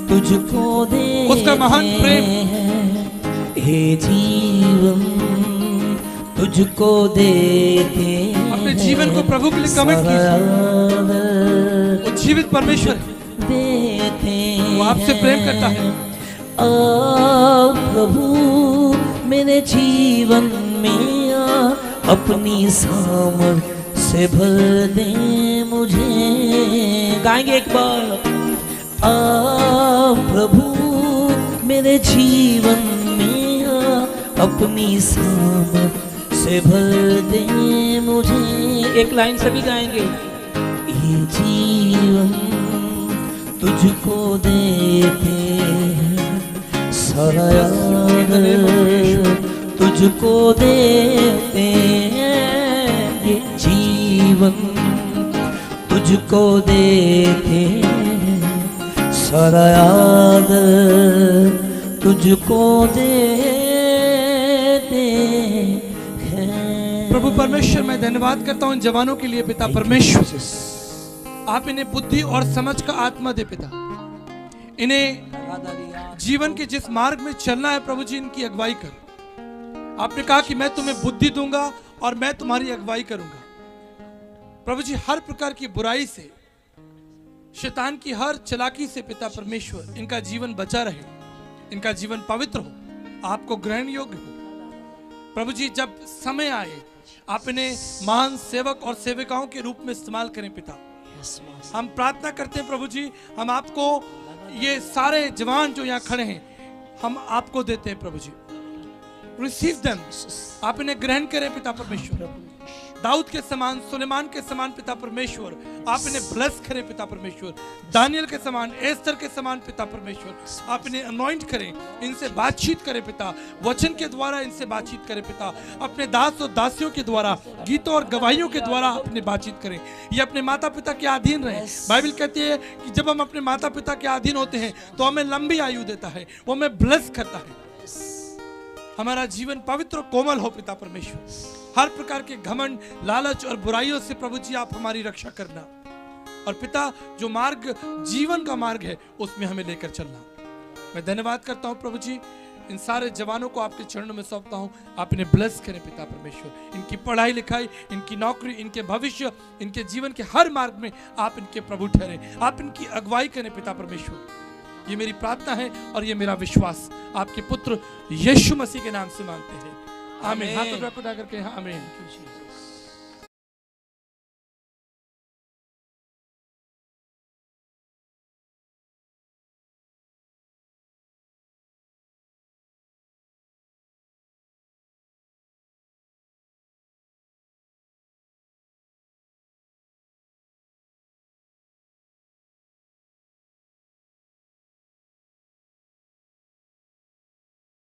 तुझको दे उसका महान प्रेम। हे जीवन तुझको देते, अपने जीवन को प्रभु के लिए कमिट कीजिए। वो जीवित परमेश्वर है, वो आपसे प्रेम करता है। प्रभु मेरे जीवन में आ, अपनी सामर्थ से भर दे मुझे। गाएंगे एक बार। प्रभु मेरे जीवन में आ, अपनी सामर्थ से भर दे मुझे। एक लाइन सभी गाएंगे। ये जीवन तुझको देते हैं, सारा आदर तुझको देते हैं। ये जीवन तुझको देते हैं, सारा आदर तुझको देते हैं। प्रभु परमेश्वर, मैं धन्यवाद करता हूं इन जवानों के लिए। पिता परमेश्वर, आप इन्हें बुद्धि और समझ का आत्मा दे पिता। इन्हें जीवन के जिस मार्ग में चलना है प्रभु जी, इनकी अगुवाई कर। आपने कहा कि मैं तुम्हें बुद्धि दूंगा और मैं तुम्हारी अगुवाई करूंगा। प्रभु जी, हर प्रकार की बुराई से, शैतान की हर चालाकी से पिता परमेश्वर, इनका जीवन बचा रहे, इनका जीवन पवित्र हो, आपको ग्रहण योग्य हो। प्रभु जी, जब समय आए आप इन्हें महान सेवक और सेविकाओं के रूप में इस्तेमाल करें पिता। हम प्रार्थना करते हैं प्रभु जी, हम आपको ये सारे जवान जो यहाँ खड़े हैं, हम आपको देते हैं प्रभु जी। रिसीव देम, आप इन्हें ग्रहण करें पिता परमेश्वर। दाऊद के समान, सुलेमान के समान पिता परमेश्वर, आप इन्हें ब्लेस करें पिता परमेश्वर। दानियल के समान, एस्तर के समान पिता परमेश्वर, आप इन्हें अनॉइंट करें, इनसे बातचीत करें पिता। वचन के द्वारा इनसे बातचीत करें पिता। अपने दास और दासियों के द्वारा, गीतों और गवाहियों के द्वारा अपने बातचीत करें। ये अपने माता पिता के अधीन रहे। बाइबल कहती है कि जब हम अपने माता पिता के अधीन होते हैं तो हमें लंबी आयु देता है, वो हमें ब्लेस करता है। हमारा जीवन पवित्र और कोमल हो पिता परमेश्वर। हर प्रकार के घमंड, लालच और बुराइयों से प्रभु जी आप हमारी रक्षा करना। और पिता, जो मार्ग जीवन का मार्ग है उसमें हमें लेकर चलना। मैं धन्यवाद करता हूं प्रभु जी, इन सारे जवानों को आपके चरणों में सौंपता हूं। आप इन्हें ब्लेस करें पिता परमेश्वर। इनकी पढ़ाई लिखाई, इनकी नौकरी, इनके भविष्य, इनके जीवन के हर मार्ग में आप इनके प्रभु ठहरे। आप इनकी अगुवाई करें पिता परमेश्वर। ये मेरी प्रार्थना है और ये मेरा विश्वास आपके पुत्र यीशु मसीह के नाम से मांगते हैं। आमीन। आमीन। हाथ उठा करके आमीन। Thank you, Jesus.